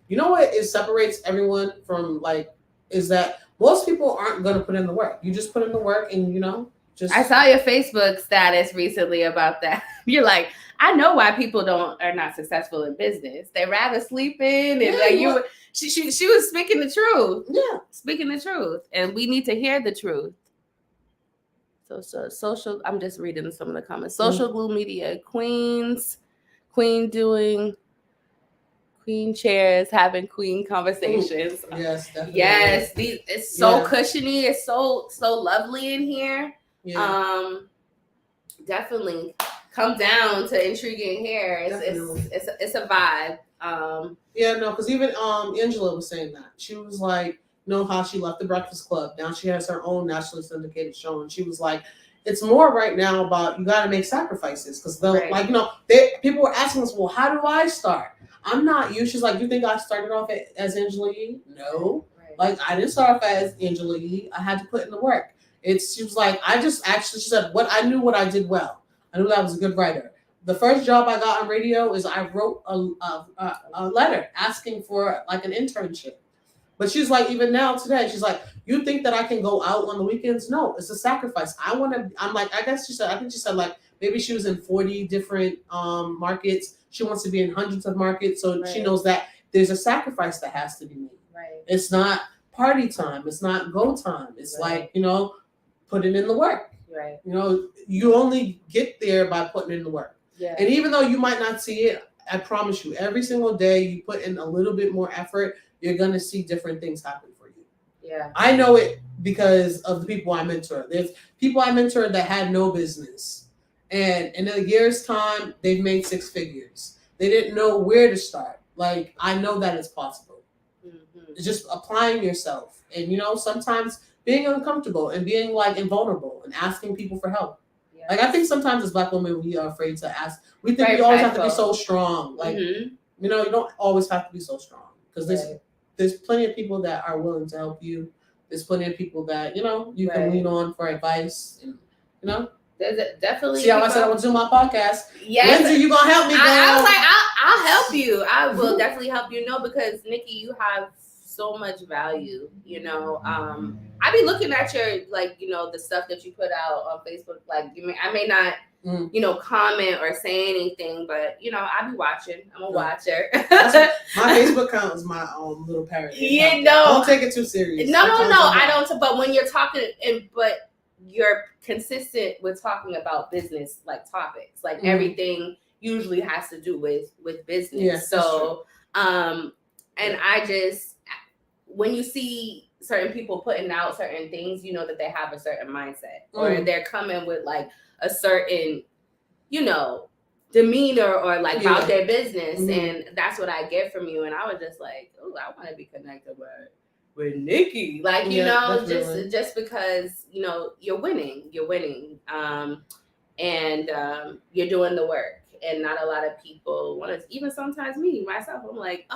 you know what separates everyone from like, is that most people aren't going to put in the work. You just put in the work and, you know, just. I saw your Facebook status recently about that. You're like, I know why people are not successful in business. They rather sleep in, and like she was speaking the truth. Yeah, speaking the truth, and we need to hear the truth. So social. I'm just reading some of the comments. Social glue media queens, queen chairs, having queen conversations. Ooh, yes, definitely. Yes, it's so cushiony. It's so lovely in here. Yeah. Definitely come down to intriguing hair. It's a vibe. Yeah, no, because even Angela was saying that. She was like, you know how she left the Breakfast Club. Now she has her own nationally syndicated show, and she was like, it's more right now about you got to make sacrifices because like, you know, people were asking us, well, how do I start? I'm not you. She's like, you think I started off as Angela Yee? No. Right. Like, I didn't start off as Angela Yee. I had to put in the work. She was like, she said, I knew what I did well. I knew that I was a good writer. The first job I got on radio is I wrote a letter asking for like an internship. But she's like, even now today, she's like, you think that I can go out on the weekends? No, it's a sacrifice. I'm like, I think she said like, maybe she was in 40 different markets. She wants to be in hundreds of markets. So she knows that there's a sacrifice that has to be made. Right. It's not party time. It's not go time. It's like, you know, putting in the work. Right. You know, you only get there by putting in the work. Yeah. And even though you might not see it, I promise you, every single day you put in a little bit more effort, you're going to see different things happen for you. Yeah. I know it because of the people I mentor. There's people I mentored that had no business. And in a year's time, they've made 6 figures. They didn't know where to start. Like, I know that it's possible. Mm-hmm. It's just applying yourself. And, sometimes being uncomfortable and being, like, invulnerable and asking people for help. Yeah. Like, I think sometimes as Black women, we are afraid to ask. We think we always have to be so strong. Like, you don't always have to be so strong. Because there's plenty of people that are willing to help you. There's plenty of people that, you can lean on for advice. And, There's definitely. See how I said I would do my podcast? Yes. Lindsey, you gonna help me, girl? I was like, I'll help you. I will definitely help you. Because Nikki, you have so much value. I be looking at your the stuff that you put out on Facebook. Like, I may not comment or say anything, but I be watching. I'm a watcher. My Facebook account is my little parrot. Don't take it too serious. No, I don't. But when you're talking, but you're consistent with talking about business topics, everything usually has to do with business. Yeah, so and I just, when you see certain people putting out certain things, that they have a certain mindset or they're coming with a certain demeanor or about their business, and that's what I get from you. And I was just like, oh, I want to be connected with Nikki, just because you're winning, and you're doing the work, and not a lot of people want to. Even sometimes me myself, I'm like,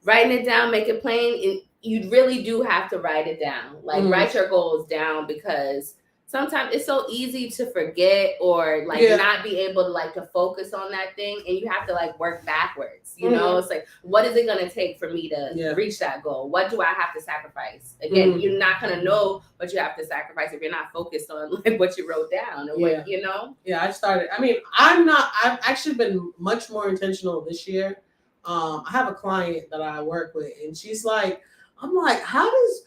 writing it down, make it plain, and you really do have to write it down. Write your goals down, because sometimes it's so easy to forget or not be able to focus on that thing, and you have to work backwards. It's like, what is it going to take for me to reach that goal? What do I have to sacrifice? Again, you're not going to know what you have to sacrifice if you're not focused on what you wrote down and what. Yeah, I started. I mean, I've actually been much more intentional this year. I have a client that I work with, and she's like, I'm like, how does,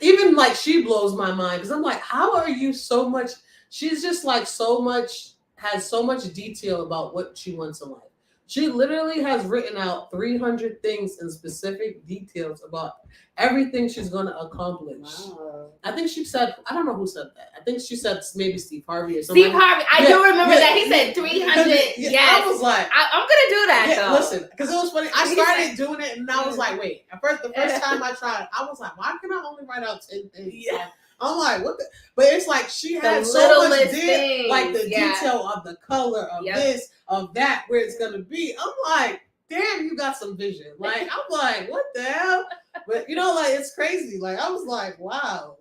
even she blows my mind, because I'm like, how are you so much? She's just has so much detail about what she wants in life. She literally has written out 300 things in specific details about everything she's going to accomplish. Wow. I think she said, I don't know who said that. I think she said maybe Steve Harvey or something. Steve Harvey. I do remember that. He said 300. Yes. I was like, I'm going to do that, though. Listen, because it was funny. I started doing it, and I was like, wait. The first time I tried it, I was like, why can I only write out 10 things? Yeah. I'm like, what the? But it's like she had so much detail of the color of this, of that, where it's gonna be. I'm like, damn, you got some vision. I'm like, what the hell? But it's crazy. I was like, wow,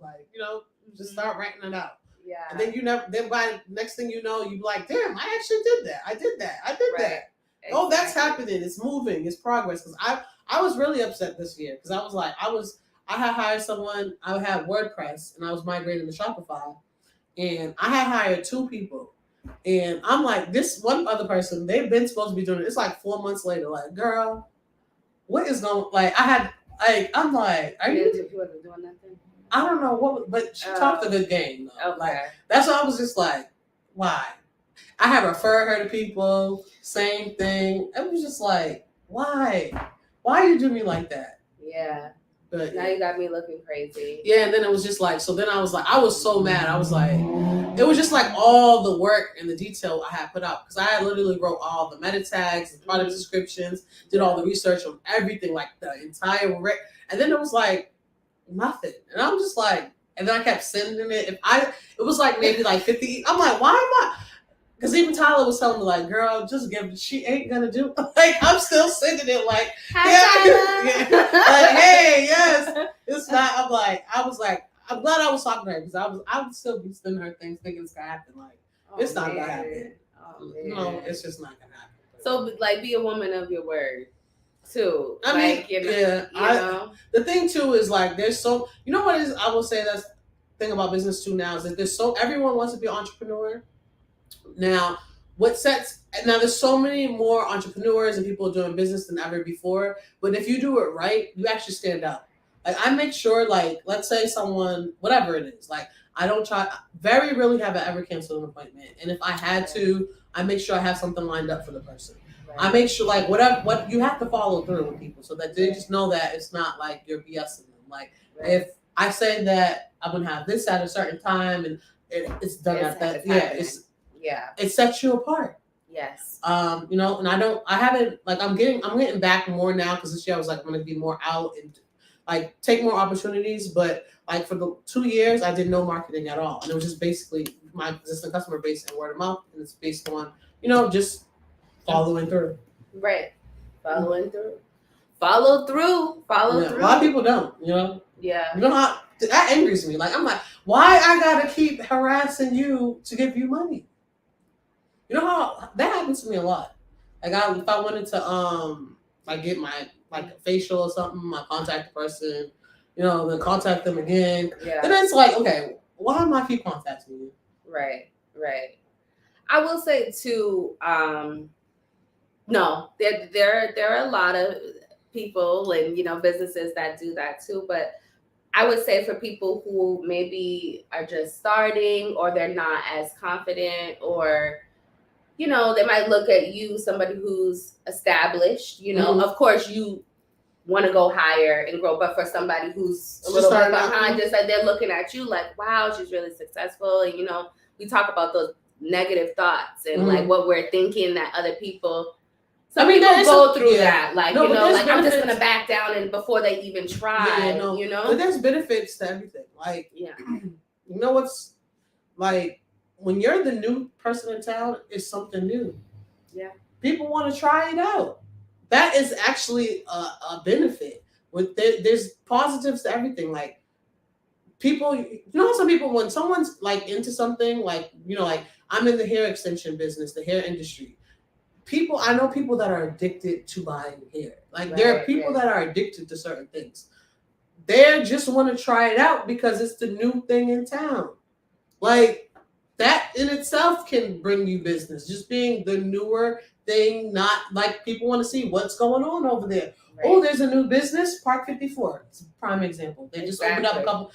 just start writing it out. Yeah. And then by next thing you know, you be like, damn, I actually did that. I did that. Exactly. Oh, that's happening. It's moving. It's progress. Because I was really upset this year, because I was like, I had hired someone. I had WordPress, and I was migrating to Shopify, and I had hired 2 people, and I'm like, this one other person, they've been supposed to be doing it. It's 4 months later. Girl, what is going? I'm like, are you? He wasn't doing nothing. I don't know what, but she talked a good game. Though. Okay. That's why I was just like, why? I have referred her to people. Same thing. It was just like, why? Why you do me like that? Yeah. But now you got me looking crazy. Yeah, and then it was just so then I was like, I was so mad. I was like, it was just all the work and the detail I had put out, because I had literally wrote all the meta tags, the product descriptions, did all the research on everything, the entire and then it was nothing. And I'm just and then I kept sending it. It was maybe 50. I'm like, why am I? Because even Tyler was telling me, girl, just give it. She ain't gonna do it. I'm still sending it hey, yes. It's not. I'm glad I was talking to her, because I would still be sending her things thinking it's gonna happen. It's not gonna happen. No, it's just not gonna happen. So be a woman of your word too. I mean, the thing too is there's so, what is, I will say that's the thing about business too now, is that everyone wants to be an entrepreneur. Now, there's so many more entrepreneurs and people doing business than ever before. But if you do it right, you actually stand out. I make sure, let's say someone, whatever it is, I don't try, very rarely have I ever canceled an appointment. And if I had to, I make sure I have something lined up for the person. Right. I make sure, what you have to follow through with people, so that they just know that it's not you're BSing them. If I say that I'm going to have this at a certain time, and it's done at that, it sets you apart. Yes. You know, and I haven't, like, I'm getting back more now because this year I was like, I'm going to be more out and like take more opportunities. But like for the 2 years, I did no marketing at all. And it was just basically my existing customer base and word of mouth. And it's based on, you know, just following through. Right. Following through. Follow through. Follow through. A lot of people don't, you know? Yeah. You know how that angers me. Like, I'm like, why I gotta keep harassing you to give you money? You know how that happens to me a lot. Like, if I wanted to like get my like a facial or something, I contact the person, you know, then contact them again. Yeah. Then it's like, okay, why am I keep contacting you? Right. I will say too, no, there are a lot of people and, you know, businesses that do that too, but I would say for people who maybe are just starting or they're not as confident, or, you know, they might look at you, somebody who's established, you know, of course you want to go higher and grow, but for somebody who's a little bit behind, just like they're looking at you like, wow, she's really successful. And, you know, we talk about those negative thoughts and like what we're thinking that other people, people go through that. Like, you know, like, I'm just going to back down and before they even try, you know? But there's benefits to everything. Like, you know what's, like, when you're the new person in town, it's something new. Yeah. People want to try it out. That is actually a benefit. There's positives to everything. Like, people, you know, some people, when someone's like into something, like, you know, like I'm in the hair extension business, the hair industry. I know people that are addicted to buying hair. Like, there are people that are addicted to certain things. They just want to try it out because it's the new thing in town. Like, that in itself can bring you business. Just being the newer thing, not like people want to see what's going on over there. Right. Oh, there's a new business, Park 54. It's a prime example. They just opened up a couple.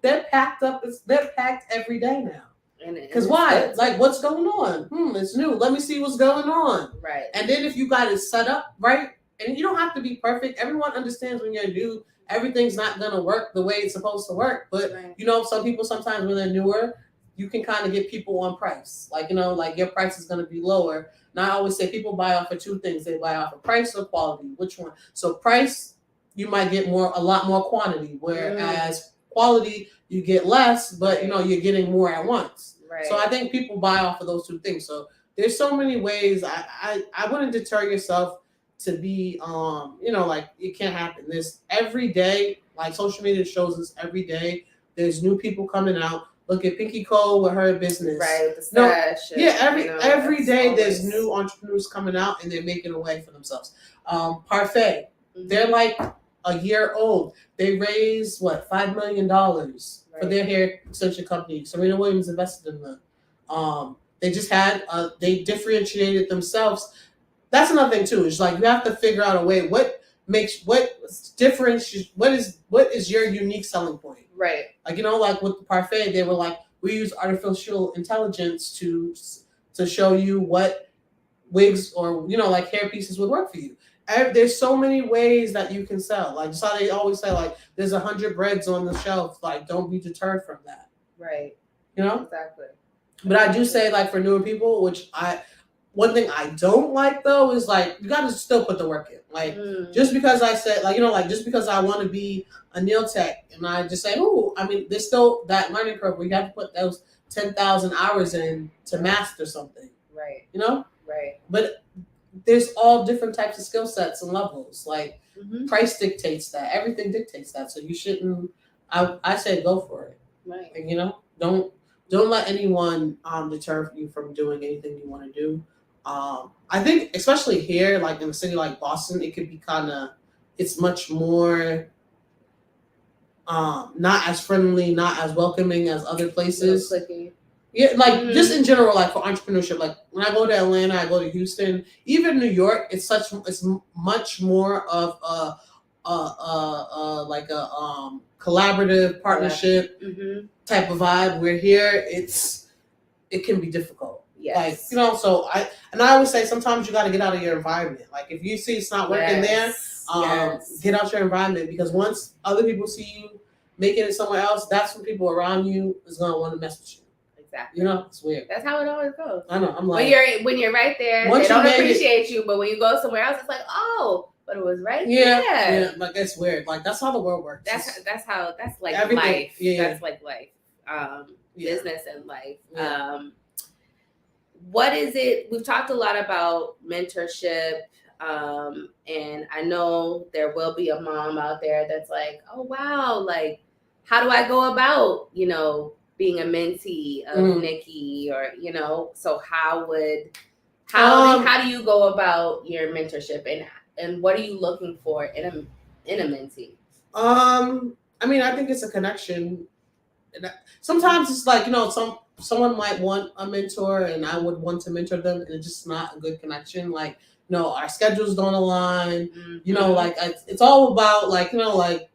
They're packed up. They're packed every day now. Because why? Like, what's going on? It's new. Let me see what's going on. Right. And then if you got it set up right, and you don't have to be perfect. Everyone understands when you're new, everything's not gonna work the way it's supposed to work. But you know, some people sometimes when they're newer, you can kind of get people on price. Like, you know, like your price is gonna be lower. And I always say people buy off of two things. They buy off of price or quality. Which one? So price, you might get a lot more quantity, whereas quality, you get less, but you know, you're getting more at once. Right. So I think people buy off of those two things. So there's so many ways. I wouldn't deter yourself to be, you know, like, it can't happen. There's every day, like social media shows us every day, there's new people coming out. Look at Pinky Cole with her business. Right, the stash. Every day there's new entrepreneurs coming out and they're making a way for themselves. Parfait, they're like a year old. They raised $5 million for their hair extension company. Serena Williams invested in them. They just had they differentiated themselves. That's another thing too. It's like you have to figure out a way. What is your unique selling point? Right. Like, you know, like with the Parfait, they were like, we use artificial intelligence to show you what wigs or, you know, like hair pieces would work for you. There's so many ways that you can sell. Like, so they always say, like, there's 100 breads on the shelf. Like, don't be deterred from that. Right. You know? Exactly. But I do say, like, for newer people, one thing I don't like, though, is, like, you got to still put the work in. Like, just because I said, like, you know, like, just because I want to be a nail tech and I just say, oh, I mean, there's still that learning curve where you have to put those 10,000 hours in to master something. Right. You know? Right. But there's all different types of skill sets and levels. Like, price dictates that. Everything dictates that. So you shouldn't, I say go for it. Right. And, you know, don't let anyone deter you from doing anything you want to do. I think especially here, like in a city like Boston, it could be it's much more not as friendly, not as welcoming as other places. Yeah, like just in general, like for entrepreneurship, like when I go to Atlanta, I go to Houston, even New York, it's much more of a collaborative partnership type of vibe. Where here it can be difficult. Yes. Like, you know, so I always say sometimes you got to get out of your environment. Like if you see it's not working there, get out your environment, because once other people see you making it somewhere else, that's when people around you is going to want to mess with you. Exactly. You know, it's weird. That's how it always goes. I know. I'm like, when you're right there, they don't appreciate you, but when you go somewhere else, it's like, oh, but it was right there. Yeah, like it's weird. Like that's how the world works. That's like everything. Life. Yeah. That's like life. Business and life. Yeah. What is it? We've talked a lot about mentorship. And I know there will be a mom out there that's like, oh wow, like how do I go about, being a mentee of Nikki, or so how do you go about your mentorship, and what are you looking for in a mentee? I mean, I think it's a connection. Sometimes it's like, someone might want a mentor and I would want to mentor them, and it's just not a good connection. Like, our schedules don't align. Like it's all about like, like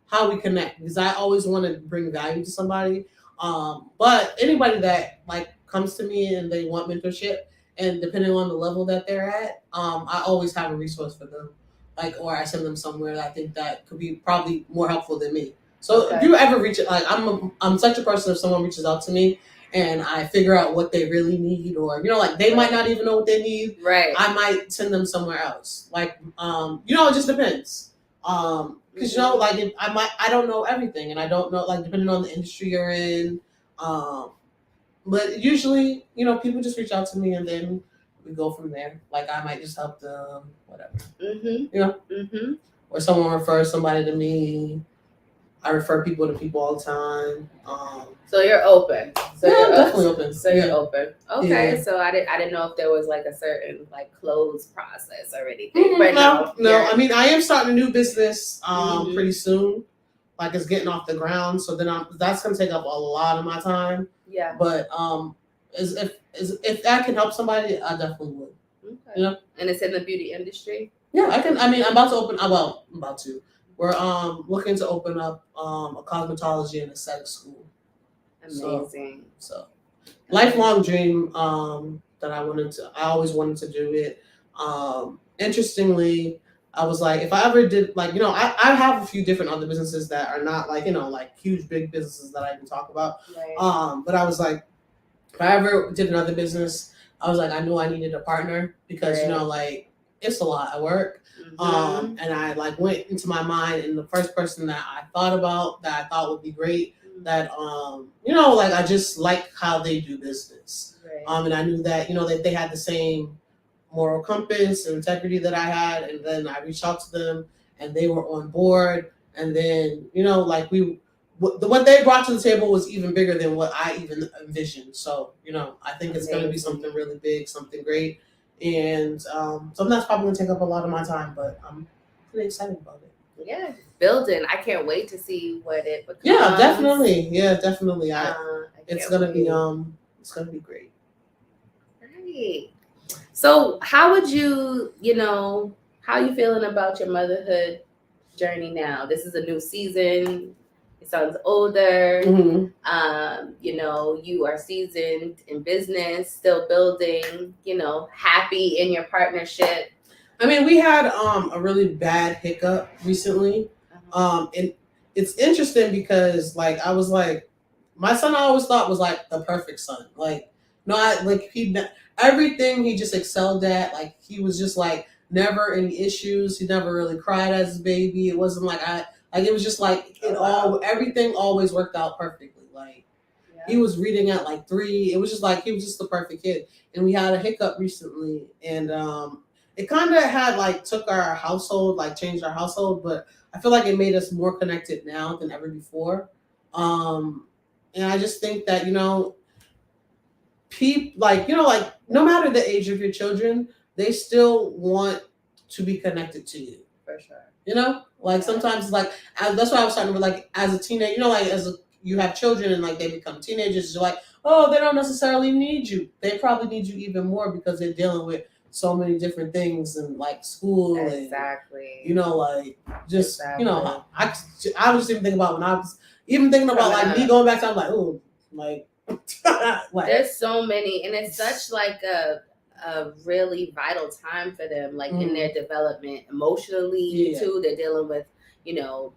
how we connect, because I always want to bring value to somebody. But anybody that like comes to me and they want mentorship, and depending on the level that they're at, I always have a resource for them. Like, or I send them somewhere that I think that could be probably more helpful than me. So if you ever reach it, like I'm such a person, if someone reaches out to me and I figure out what they really need, or like they might not even know what they need, right? I might send them somewhere else. Like it just depends. Because like if I don't know everything, and I don't know, like, depending on the industry you're in. But usually, people just reach out to me and then we go from there. Like I might just help them, whatever. Or someone refers somebody to me. I refer people to people all the time. So you're open. I'm definitely open. So you're open. Okay. Yeah. So I didn't know if there was like a certain like closed process or anything. But no. I mean, I am starting a new business pretty soon. Like it's getting off the ground. So then that's gonna take up a lot of my time. Yeah. But if that can help somebody, I definitely would. Okay. And it's in the beauty industry? Yeah, I can. I mean, I'm about to open. Well, I'm about to. We're looking to open up a cosmetology and aesthetic school. Amazing. So lifelong dream that I always wanted to do it. Interestingly, I was like, if I ever did, like, I have a few different other businesses that are not like, like huge, big businesses that I can talk about. Right. But I was like, if I ever did another business, I was like, I knew I needed a partner because, like, it's a lot of work. And I like went into my mind, and the first person that I thought about that I thought would be great, that like I just like how they do business. Right. And I knew that that they had the same moral compass and integrity that I had, and then I reached out to them and they were on board, and then like what they brought to the table was even bigger than what I even envisioned. So I think it's going to be something really big, something great. And something that's probably going to take up a lot of my time, but I'm pretty excited about it. Yeah, building. I can't wait to see what it becomes. Yeah, definitely. It's going to be great. Right. So how would you, how are you feeling about your motherhood journey now? This is a new season. Your son's older. You are seasoned in business, still building, happy in your partnership. I mean, we had a really bad hiccup recently. And it's interesting because like I was like, my son I always thought was like the perfect son. Like, everything he just excelled at. Like he was just like never any issues. He never really cried as a baby. It wasn't like it was just like everything always worked out perfectly. Like he was reading at like 3. It was just like he was just the perfect kid. And we had a hiccup recently, and it kind of had like took our household, like changed our household, but I feel like it made us more connected now than ever before. And I just think that people like no matter the age of your children, they still want to be connected to you. For sure. Like sometimes like that's why I was talking about, like as a teenager, like you have children and like they become teenagers, you're like, oh, they don't necessarily need you. They probably need you even more because they're dealing with so many different things and like school. Exactly. And, like just exactly. I was even thinking about when I was even thinking about like me going back to, I'm like, oh, like there's so many, and it's such like a really vital time for them, like in their development emotionally too. They're dealing with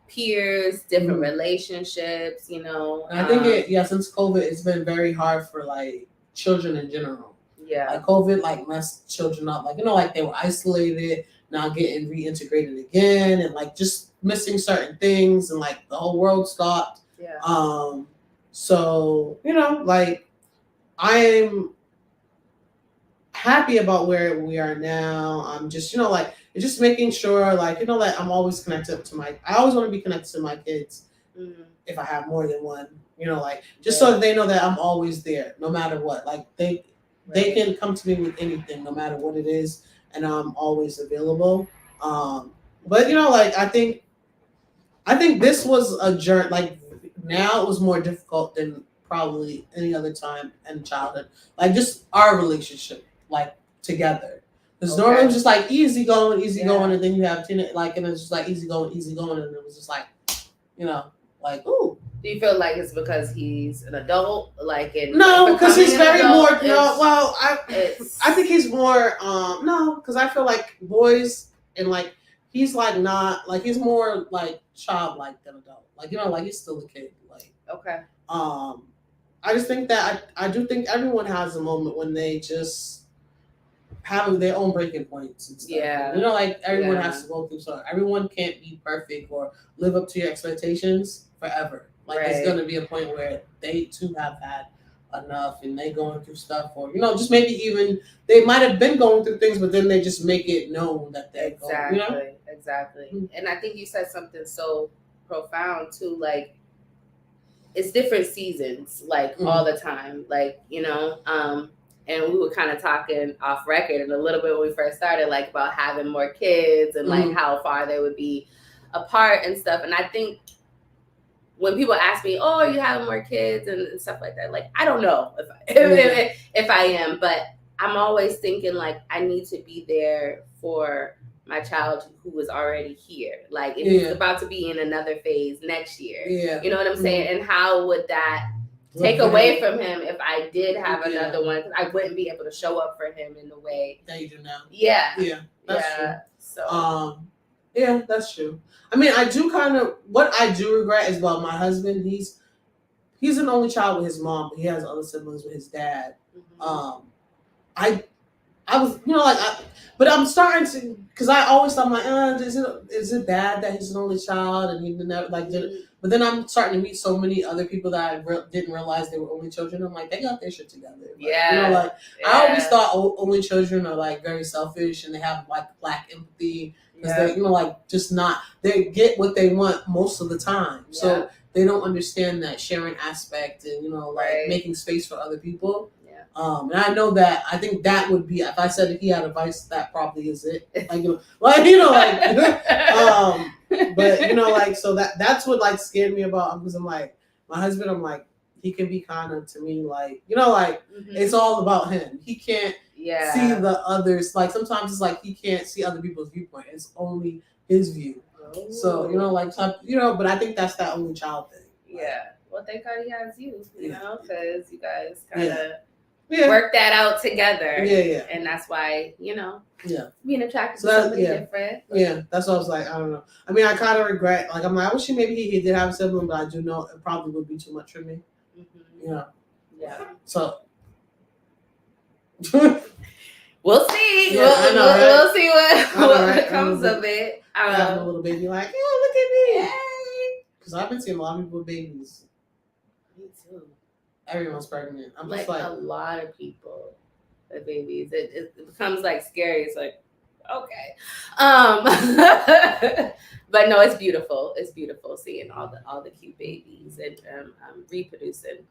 peers, different relationships, And I think since COVID, it's been very hard for like children in general. Yeah. Like COVID, like messed children up. Like, like they were isolated, now getting reintegrated again, and like just missing certain things, and like the whole world stopped. Yeah. So, like I'm happy about where we are now. I'm just, like it's just making sure, like, that I'm always connected to I always want to be connected to my kids. If I have more than one, like just so they know that I'm always there, no matter what. Like they can come to me with anything, no matter what it is, and I'm always available. But like I think this was a journey. Like now it was more difficult than probably any other time in childhood. Like just our relationship, like together. Because normally it was just like easy going, and then you have and it's just like easy going, and it was just like, like ooh. Do you feel like it's because he's an adult, no, because he's very more. No, well, I think he's more. No, because I feel like boys and like he's like not like he's more like childlike than adult. Like like he's still a kid. Like okay. I just think that I do think everyone has a moment when they just have their own breaking points and stuff. Yeah. Like everyone has to go through something. Everyone can't be perfect or live up to your expectations forever. Like there's gonna be a point where they too have had enough and they going through stuff, or just maybe even they might have been going through things, but then they just make it known that they're going. Exactly. Mm-hmm. And I think you said something so profound too, like it's different seasons, like all the time, like and we were kind of talking off record and a little bit when we first started, like about having more kids and like how far they would be apart and stuff. And I think when people ask me, "Oh, are you having more kids?" and stuff like that, like I don't know if I am, but I'm always thinking like I need to be there for my child who is already here. Like if he's about to be in another phase next year, you know what I'm saying? And how would that take away from him if I did have another one? Because I wouldn't be able to show up for him in the way that you do now. Yeah, that's true. So yeah, that's true. I mean, I do what I do regret is, well, my husband, he's an only child with his mom, but he has other siblings with his dad. I was, but I'm starting to, because I always thought, like, is it bad that he's an only child and he never but then I'm starting to meet so many other people that I didn't realize they were only children. I'm like, they got their shit together. Like, I always thought only children are like very selfish and they have like lack empathy because they, like just not, they get what they want most of the time. So they don't understand that sharing aspect and, like making space for other people. And I know that, I think that would be, if I said if he had advice, that probably is it. But, so that's what like scared me about, because I'm like, my husband, I'm like, he can be kind of to me, like, it's all about him. He can't see the others. Like sometimes it's like, he can't see other people's viewpoint. It's only his view. Oh. So, but I think that's that only child thing. Yeah. Well, thank God he has you, because you guys kind of work that out together. Yeah. And that's why, being attracted so to somebody different. Yeah, that's what I was like, I don't know. I mean, I kind of regret, like, I'm like, I wish maybe he did have a sibling, but I do know it probably would be too much for me. Yeah. So. We'll see. Yeah, we'll see what comes of it. Having a little baby, like, look at me. Because I've been seeing a lot of people with babies. Me too. Everyone's pregnant. I'm like just like a lot of people with babies. It becomes like scary. It's like, okay. But no, it's beautiful. It's beautiful seeing all the cute babies and reproducing.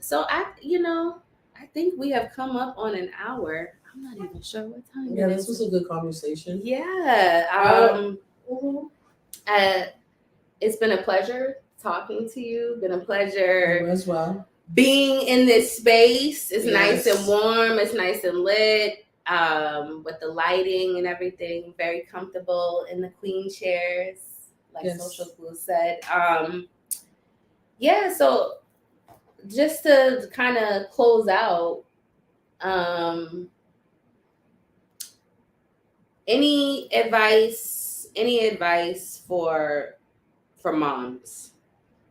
So I think we have come up on an hour. I'm not even sure what time it is. This was a good conversation. Yeah. It's been a pleasure talking to you. Been a pleasure as well. Being in this space. It's nice and warm. It's nice and lit. With the lighting and everything. Very comfortable in the queen chairs, like Social Glue said. So just to kind of close out, any advice any advice for moms?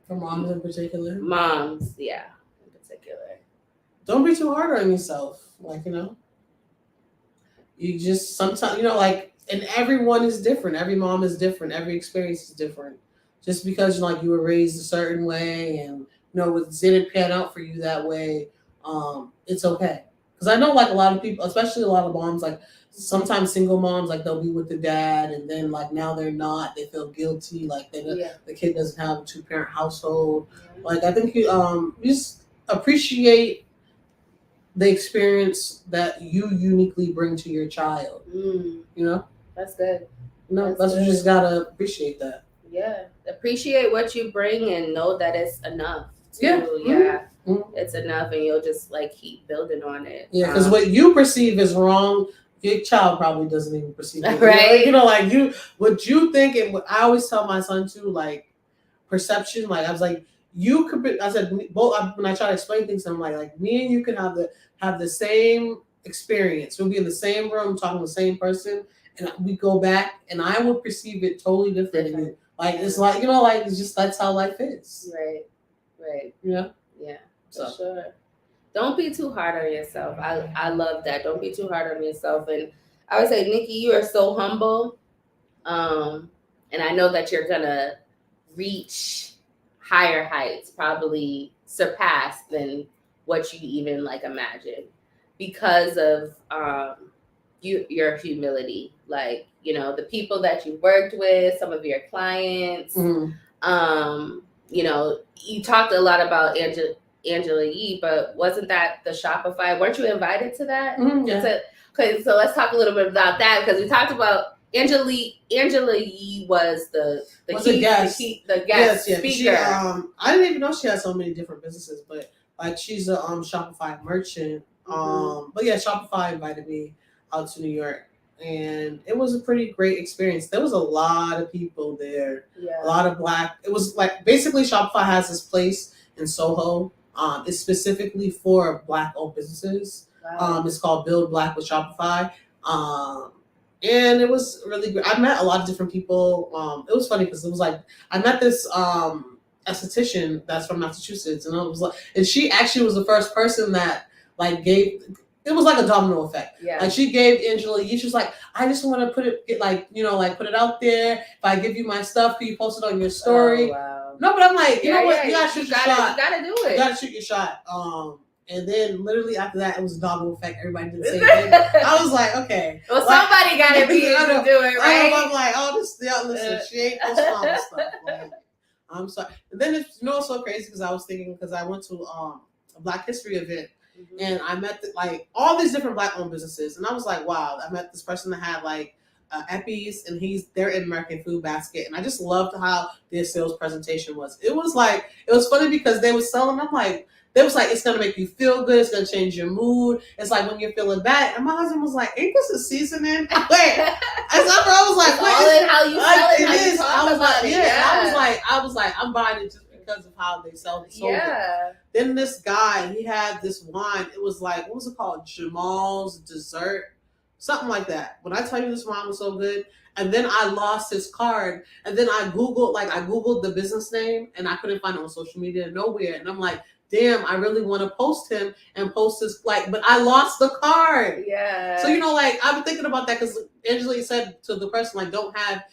For moms in particular? Moms, yeah, in particular. Don't be too hard on yourself. Like, you just sometimes, and everyone is different. Every mom is different. Every experience is different. Just because, you were raised a certain way and, it didn't pan out for you that way, it's okay. Because I know, a lot of people, especially a lot of moms, sometimes single moms, they'll be with the dad and then, now they're not. They feel guilty. The kid doesn't have a 2-parent household. Yeah. I think you just appreciate the experience that you uniquely bring to your child. That's good. That's what you just gotta appreciate that. Yeah, appreciate what you bring and know that it's enough. It's enough, and you'll just keep building on it. Yeah, because what you perceive is wrong, your child probably doesn't even perceive it. Right? What you think, and what I always tell my son too, perception. I was like, you could be. I said both when I try to explain things, I'm like me and you can have the same experience. We'll be in the same room talking to the same person, and we go back, and I will perceive it totally differently. It's it's just that's how life is. Right. Yeah. Yeah. For sure. Don't be too hard on yourself. I love that. Don't be too hard on yourself. And I would say, Nikki, you are so humble. And I know that you're gonna reach higher heights, probably surpass than what you even imagined, because of your humility. The people that you worked with, some of your clients. Mm-hmm. You talked a lot about Angela Yee, but wasn't that the Shopify? Weren't you invited to that? Mm-hmm, yeah. Okay, so let's talk a little bit about that, because we talked about Angela Yee was the guest speaker. She, I didn't even know she had so many different businesses, but she's a Shopify merchant. But yeah, Shopify invited me out to New York, and it was a pretty great experience. There was a lot of people there. Yeah. A lot of Black. It was basically Shopify has this place in Soho. It's specifically for Black-owned businesses. Wow. It's called Build Black with Shopify. And it was really great. I met a lot of different people. It was funny because it was I met this esthetician that's from Massachusetts, and she actually was the first person that gave. It was like a domino effect. Yeah. She gave Angela Yee. She was like, I just want to put it put it out there. If I give you my stuff, can you post it on your story? Oh, wow. No, but I'm like, you know what? You gotta shoot your shot. You gotta do it. You gotta shoot your shot. And then literally after that, it was a domino effect. Everybody did the same thing. I was like, okay. Well, somebody got to be able to do it, right? I'm like, listen, she ain't posting all this stuff. I'm sorry. And then it's so crazy because I was thinking, because I went to a Black History event. Mm-hmm. And I met all these different Black-owned businesses, and I was like, wow. I met this person that had Eppies, and they're in American Food Basket, and I just loved how their sales presentation was. It was funny because they were selling. I'm like, they was it's gonna make you feel good. It's gonna change your mood. It's when you're feeling bad. And my husband was like, ain't this a seasoning? I was like, wait, all in how you sell it. It is. I was like, yeah. I was like, I'm buying it just because of how they sell it. Yeah. Then this guy, he had this wine. It was what was it called? Jamal's Dessert, something like that. When I tell you this wine was so good, and then I lost his card, and then I googled the business name, and I couldn't find it on social media nowhere. And I'm like, damn, I really want to post him and post his but I lost the card. Yeah. So I've been thinking about that because Angela said to the person don't have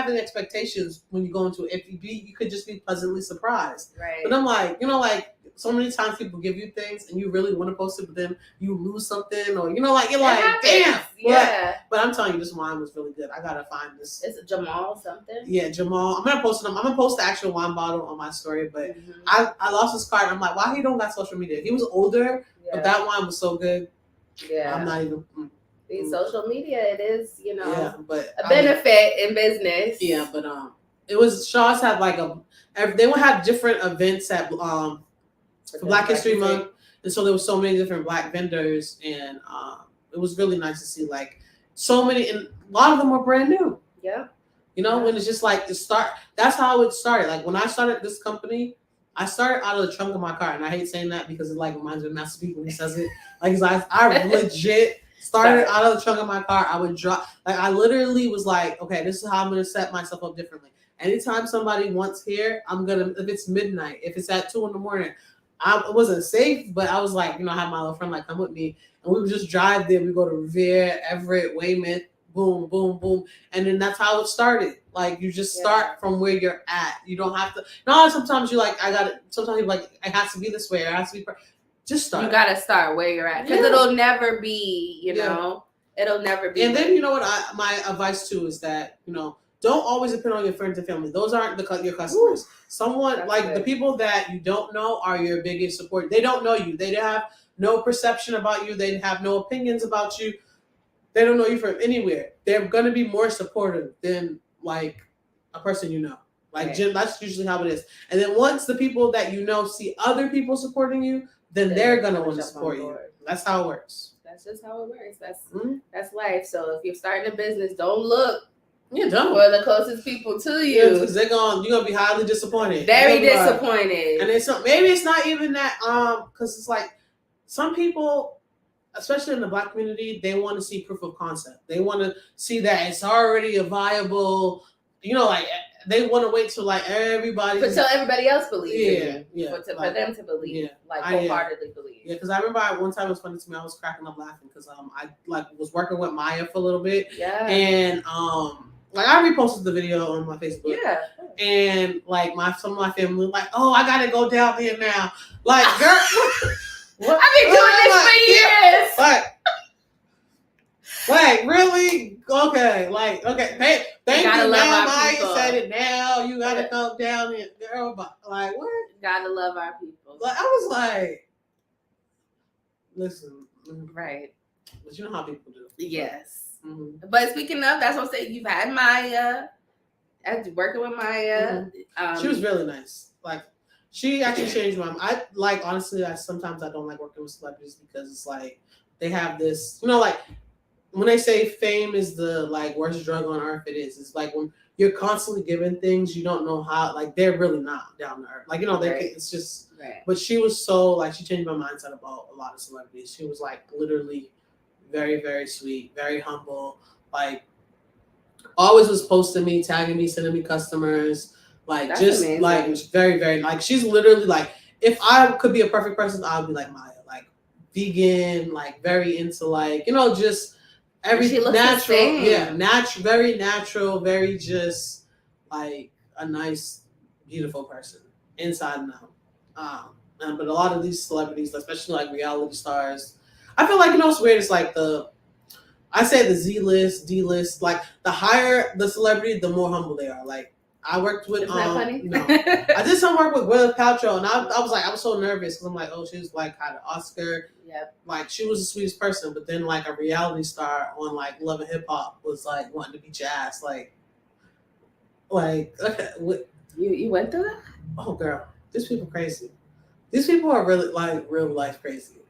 any expectations when you go into it. If you could just be pleasantly surprised. Right. But I'm like, so many times people give you things and you really want to post it, but then you lose something, or you're like, damn. Yeah. But I'm telling you, this wine was really good. I gotta find this. Is it Jamal something? Yeah, Jamal. I'm gonna post the actual wine bottle on my story, but I lost his card. I'm like, why he don't got social media? He was older, but that wine was so good. Yeah. I'm not even. Social media, it is, but a benefit in business. Yeah, but it was Shaw's had they would have different events at for Black History Month, and so there was so many different Black vendors, and it was really nice to see so many, and a lot of them were brand new. Yeah. When it's just the start. That's how it started. When I started this company, I started out of the trunk of my car, and I hate saying that because it reminds me of Master P when he says it. I legit Started out of the trunk of my car. I would drop. Like I literally was like, okay, this is how I'm gonna set myself up differently. Anytime somebody wants hair, I'm gonna. If it's midnight, if it's at 2 a.m, it wasn't safe, but I was like, I had my little friend like come with me, and we would just drive there. We go to Revere, Everett, Weymouth, boom, boom, boom, and then that's how it started. Like you just start from where you're at. You don't have to. No, sometimes you like I got it. Sometimes you're like it has to be this way. It has to be. Just start. You gotta start where you're at because it'll never be. It'll never be. And then you know what? My advice too is that don't always depend on your friends and family. Those aren't your customers. Someone like good. The people that you don't know are your biggest support. They don't know you. They have no perception about you. They have no opinions about you. They don't know you from anywhere. They're gonna be more supportive than like a person you know. Like Jim, that's usually how it is. And then once the people that you know see other people supporting you, then they're gonna want to support you. That's how it works. That's just how it works. That's life. So if you're starting a business, don't look. You don't. For the closest people to you, because you're gonna be highly disappointed. Very disappointed. And maybe it's not even that. Because it's like some people, especially in the Black community, they want to see proof of concept. They want to see that it's already a viable. Like they want to wait till like everybody. Until everybody else believes. Yeah. For them to believe, wholeheartedly believe. Yeah, because I remember one time it was funny to me. I was cracking up laughing because I was working with Maya for a little bit. Yeah. And I reposted the video on my Facebook. Yeah. And like some of my family like, oh, I gotta go down there now. Like, girl, what? I've been doing this for years. Like really? Okay. Like, okay. Thank you. Now Maya said it. Now you gotta come down here, girl. Like, what? Gotta love our people. Like, I was like, listen. Right. But you know how people do. Yes. Mm-hmm. But speaking of, that's what I'm saying. You've had Maya. I was working with Maya. Mm-hmm. She was really nice. Like, she actually changed my mind. Honestly, sometimes I don't like working with celebrities because it's like they have this, like when they say fame is the like worst drug on earth, it is. It's like when you're constantly given things you don't know how. Like they're really not down to earth. Like it's just. Right. But she was so like she changed my mindset about a lot of celebrities. She was like literally very, very sweet, very humble. Like always was posting me, tagging me, sending me customers. Like that's just amazing. Like very, very like she's literally like if I could be a perfect person, I would be like Maya, like vegan, like very into like just everything natural. Yeah, very natural, very just like a nice, beautiful person inside and out. But a lot of these celebrities, especially like reality stars, I feel like what's weird is like I say the Z list, D list, like the higher the celebrity, the more humble they are. Like I worked with I did some work with Gwyneth Paltrow, and I was so nervous because I'm like, oh, she was like had an Oscar. Yep. Like she was the sweetest person, but then like a reality star on like Love and Hip Hop was like wanting to beat your ass, like okay, you went through that? Oh girl, these people crazy. These people are really like real life crazy.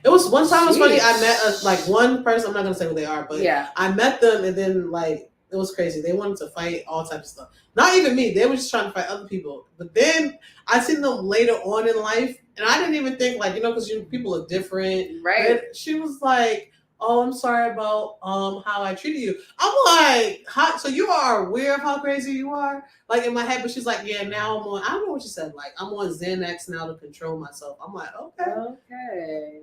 It was one time. It was funny. I met one person. I'm not gonna say who they are, but I met them, and then like it was crazy. They wanted to fight all types of stuff. Not even me. They were just trying to fight other people. But then I seen them later on in life, and I didn't even think like because people are different. Right. And she was like, "Oh, I'm sorry about how I treated you." I'm like, so you are aware of how crazy you are? Like in my head, but she's like, yeah, now I'm on, I don't know what she said. Like, I'm on Xanax now to control myself. I'm like, okay. Okay.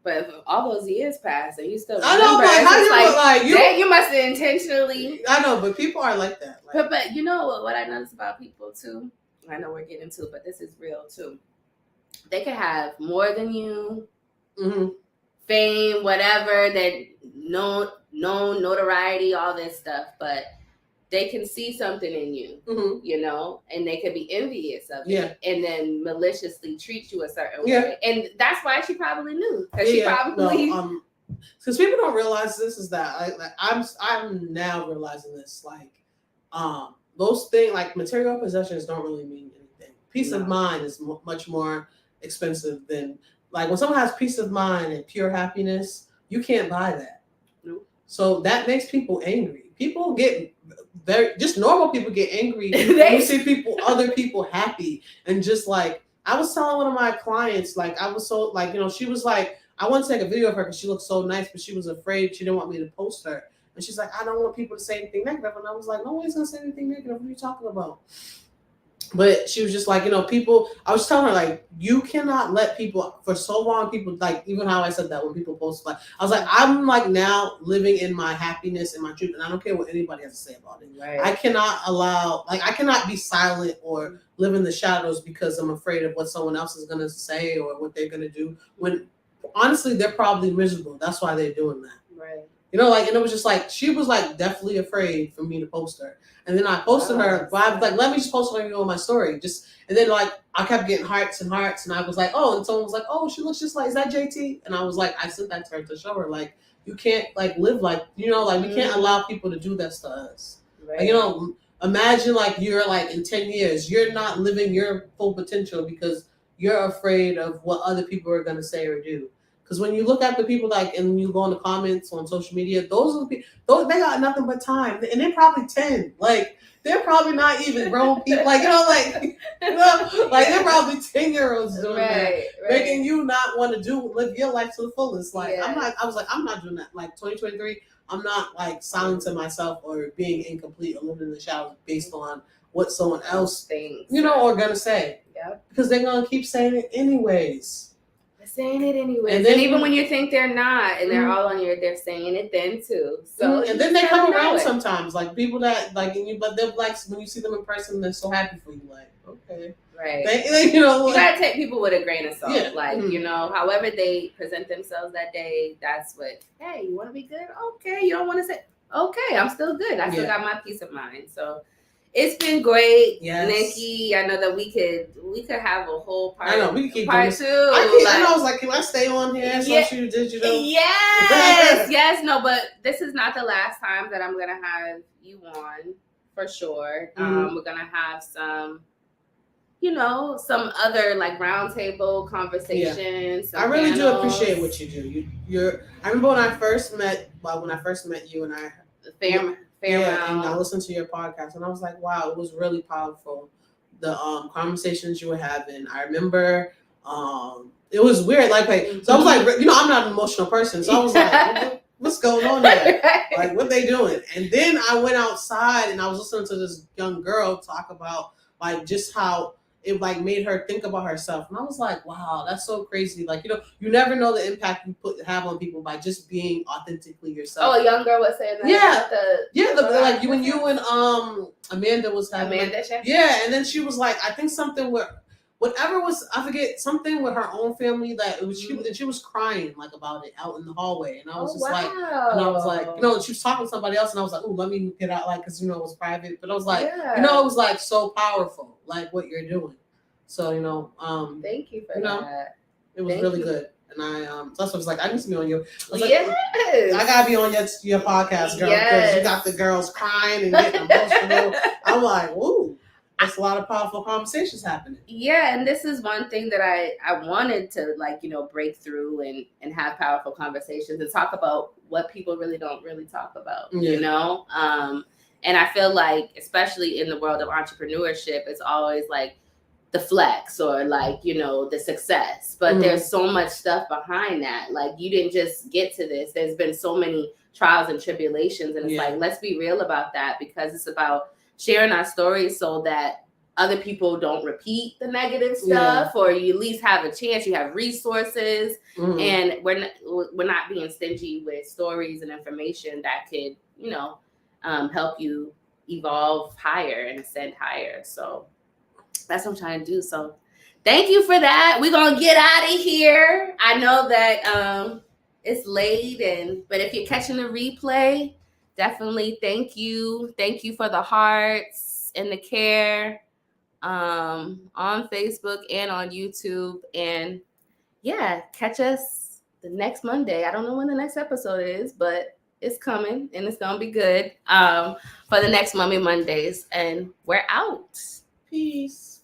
But all those years passed and you still remember. I know, but how you must have intentionally. I know, but people are like that. Like, but you know what I noticed about people too? I know we're getting to it, but this is real too. They could have more than you. Mm-hmm. Fame, whatever, that known notoriety, all this stuff, but they can see something in you, and they could be envious of it, and then maliciously treat you a certain way, and that's why she probably knew, because she probably. Because people don't realize this is that I'm now realizing this, like, those things like material possessions don't really mean anything. Peace of mind is much more expensive than. Like when someone has peace of mind and pure happiness, you can't buy that. Nope. So that makes people angry. People get normal people get angry when you see other people happy. And just like, I was telling one of my clients, like I was so like, she was like, I wanted to take a video of her because she looked so nice, but she was afraid. She didn't want me to post her. And she's like, I don't want people to say anything negative. And I was like, nobody's going to say anything negative. What are you talking about? But she was just like, people, I was telling her, like, you cannot let people, for so long, people, like, even how I said that when people post, like, I was like, I'm, like, now living in my happiness and my truth, and I don't care what anybody has to say about it. Right. I cannot I cannot be silent or live in the shadows because I'm afraid of what someone else is going to say or what they're going to do, when, honestly, they're probably miserable. That's why they're doing that. Right. And it was just like, she was like definitely afraid for me to post her. And then I posted her, but I was like, let me just post her on my story. And then like, I kept getting hearts and hearts. And I was like, oh, and someone was like, oh, she looks just like, is that JT? And I was like, I sent that to her to show her, like, you can't like live like, we can't allow people to do this to us. Right. Like, imagine like you're like in 10 years, you're not living your full potential because you're afraid of what other people are going to say or do. Because when you look at the people, like, and you go in the comments on social media, those are the people, they got nothing but time. And they're probably 10. Like, they're probably not even grown people. Like, they're probably 10-year-olds doing that. Making you not want to live your life to the fullest. Like, yeah. I was like, I'm not doing that. Like, 2023, I'm not, like, silencing myself or being incomplete or living in the shadows based on what someone else thinks, are going to say. Yep. Because they're going to keep saying it anyways. Saying it anyway, and even when you think they're not, and they're all on they're saying it then too. So and then they come around sometimes, like people that like, but they're like, when you see them in person, they're so happy for you. Like, okay, right? You gotta take people with a grain of salt. Yeah. Like, however they present themselves that day, that's what. Hey, you want to be good? Okay. You don't want to say, okay, I'm still good. I still got my peace of mind. So. It's been great, yes. Nikki. I know that we could have a whole part. I know we can keep part doing two. I was like, can I stay on here? Yeah. So you did, Yes. No, but this is not the last time that I'm gonna have you on for sure. Mm-hmm. We're gonna have some, some other like roundtable conversations. Yeah. I really do appreciate what you do. I remember when I first met you and I. And I listened to your podcast and I was like, wow, it was really powerful. The conversations you were having. I remember it was weird. Like, so I was like, I'm not an emotional person. So I was like, what's going on there? Like, what they doing? And then I went outside and I was listening to this young girl talk about like just how it like made her think about herself. And I was like, wow, that's so crazy. Like, you never know the impact you have on people by just being authentically yourself. Oh, a young girl was saying that. Yeah. When you and Amanda was having. Amanda, yeah, and then she was like, I think something with whatever was, I forget, something with her own family that it was. She was crying like about it out in the hallway, and I was like, and I was like, she was talking to somebody else, and I was like, oh, let me get out, like, because it was private, but I was like, it was like so powerful, like what you're doing. So thank you for that. It was really good. And I that's what I was like, I need to be on your. I was yes. Like, I gotta be on your podcast, girl, because you got the girls crying and getting emotional. I'm like, woo. There's a lot of powerful conversations happening. Yeah, and this is one thing that I wanted to break through and have powerful conversations and talk about what people really don't talk about. Yeah. And I feel like, especially in the world of entrepreneurship, it's always like the flex or like the success, but there's so much stuff behind that. Like, you didn't just get to this. There's been so many trials and tribulations, and it's like, let's be real about that, because it's about sharing our stories so that other people don't repeat the negative stuff, or you at least have a chance. You have resources, and we're not being stingy with stories and information that could, help you evolve higher and ascend higher. So that's what I'm trying to do. So thank you for that. We're gonna get out of here. I know that it's late, but if you're catching the replay, definitely thank you. Thank you for the hearts and the care on Facebook and on YouTube. And yeah, catch us the next Monday. I don't know when the next episode is, but it's coming and it's going to be good for the next Mummy Mondays. And we're out. Peace.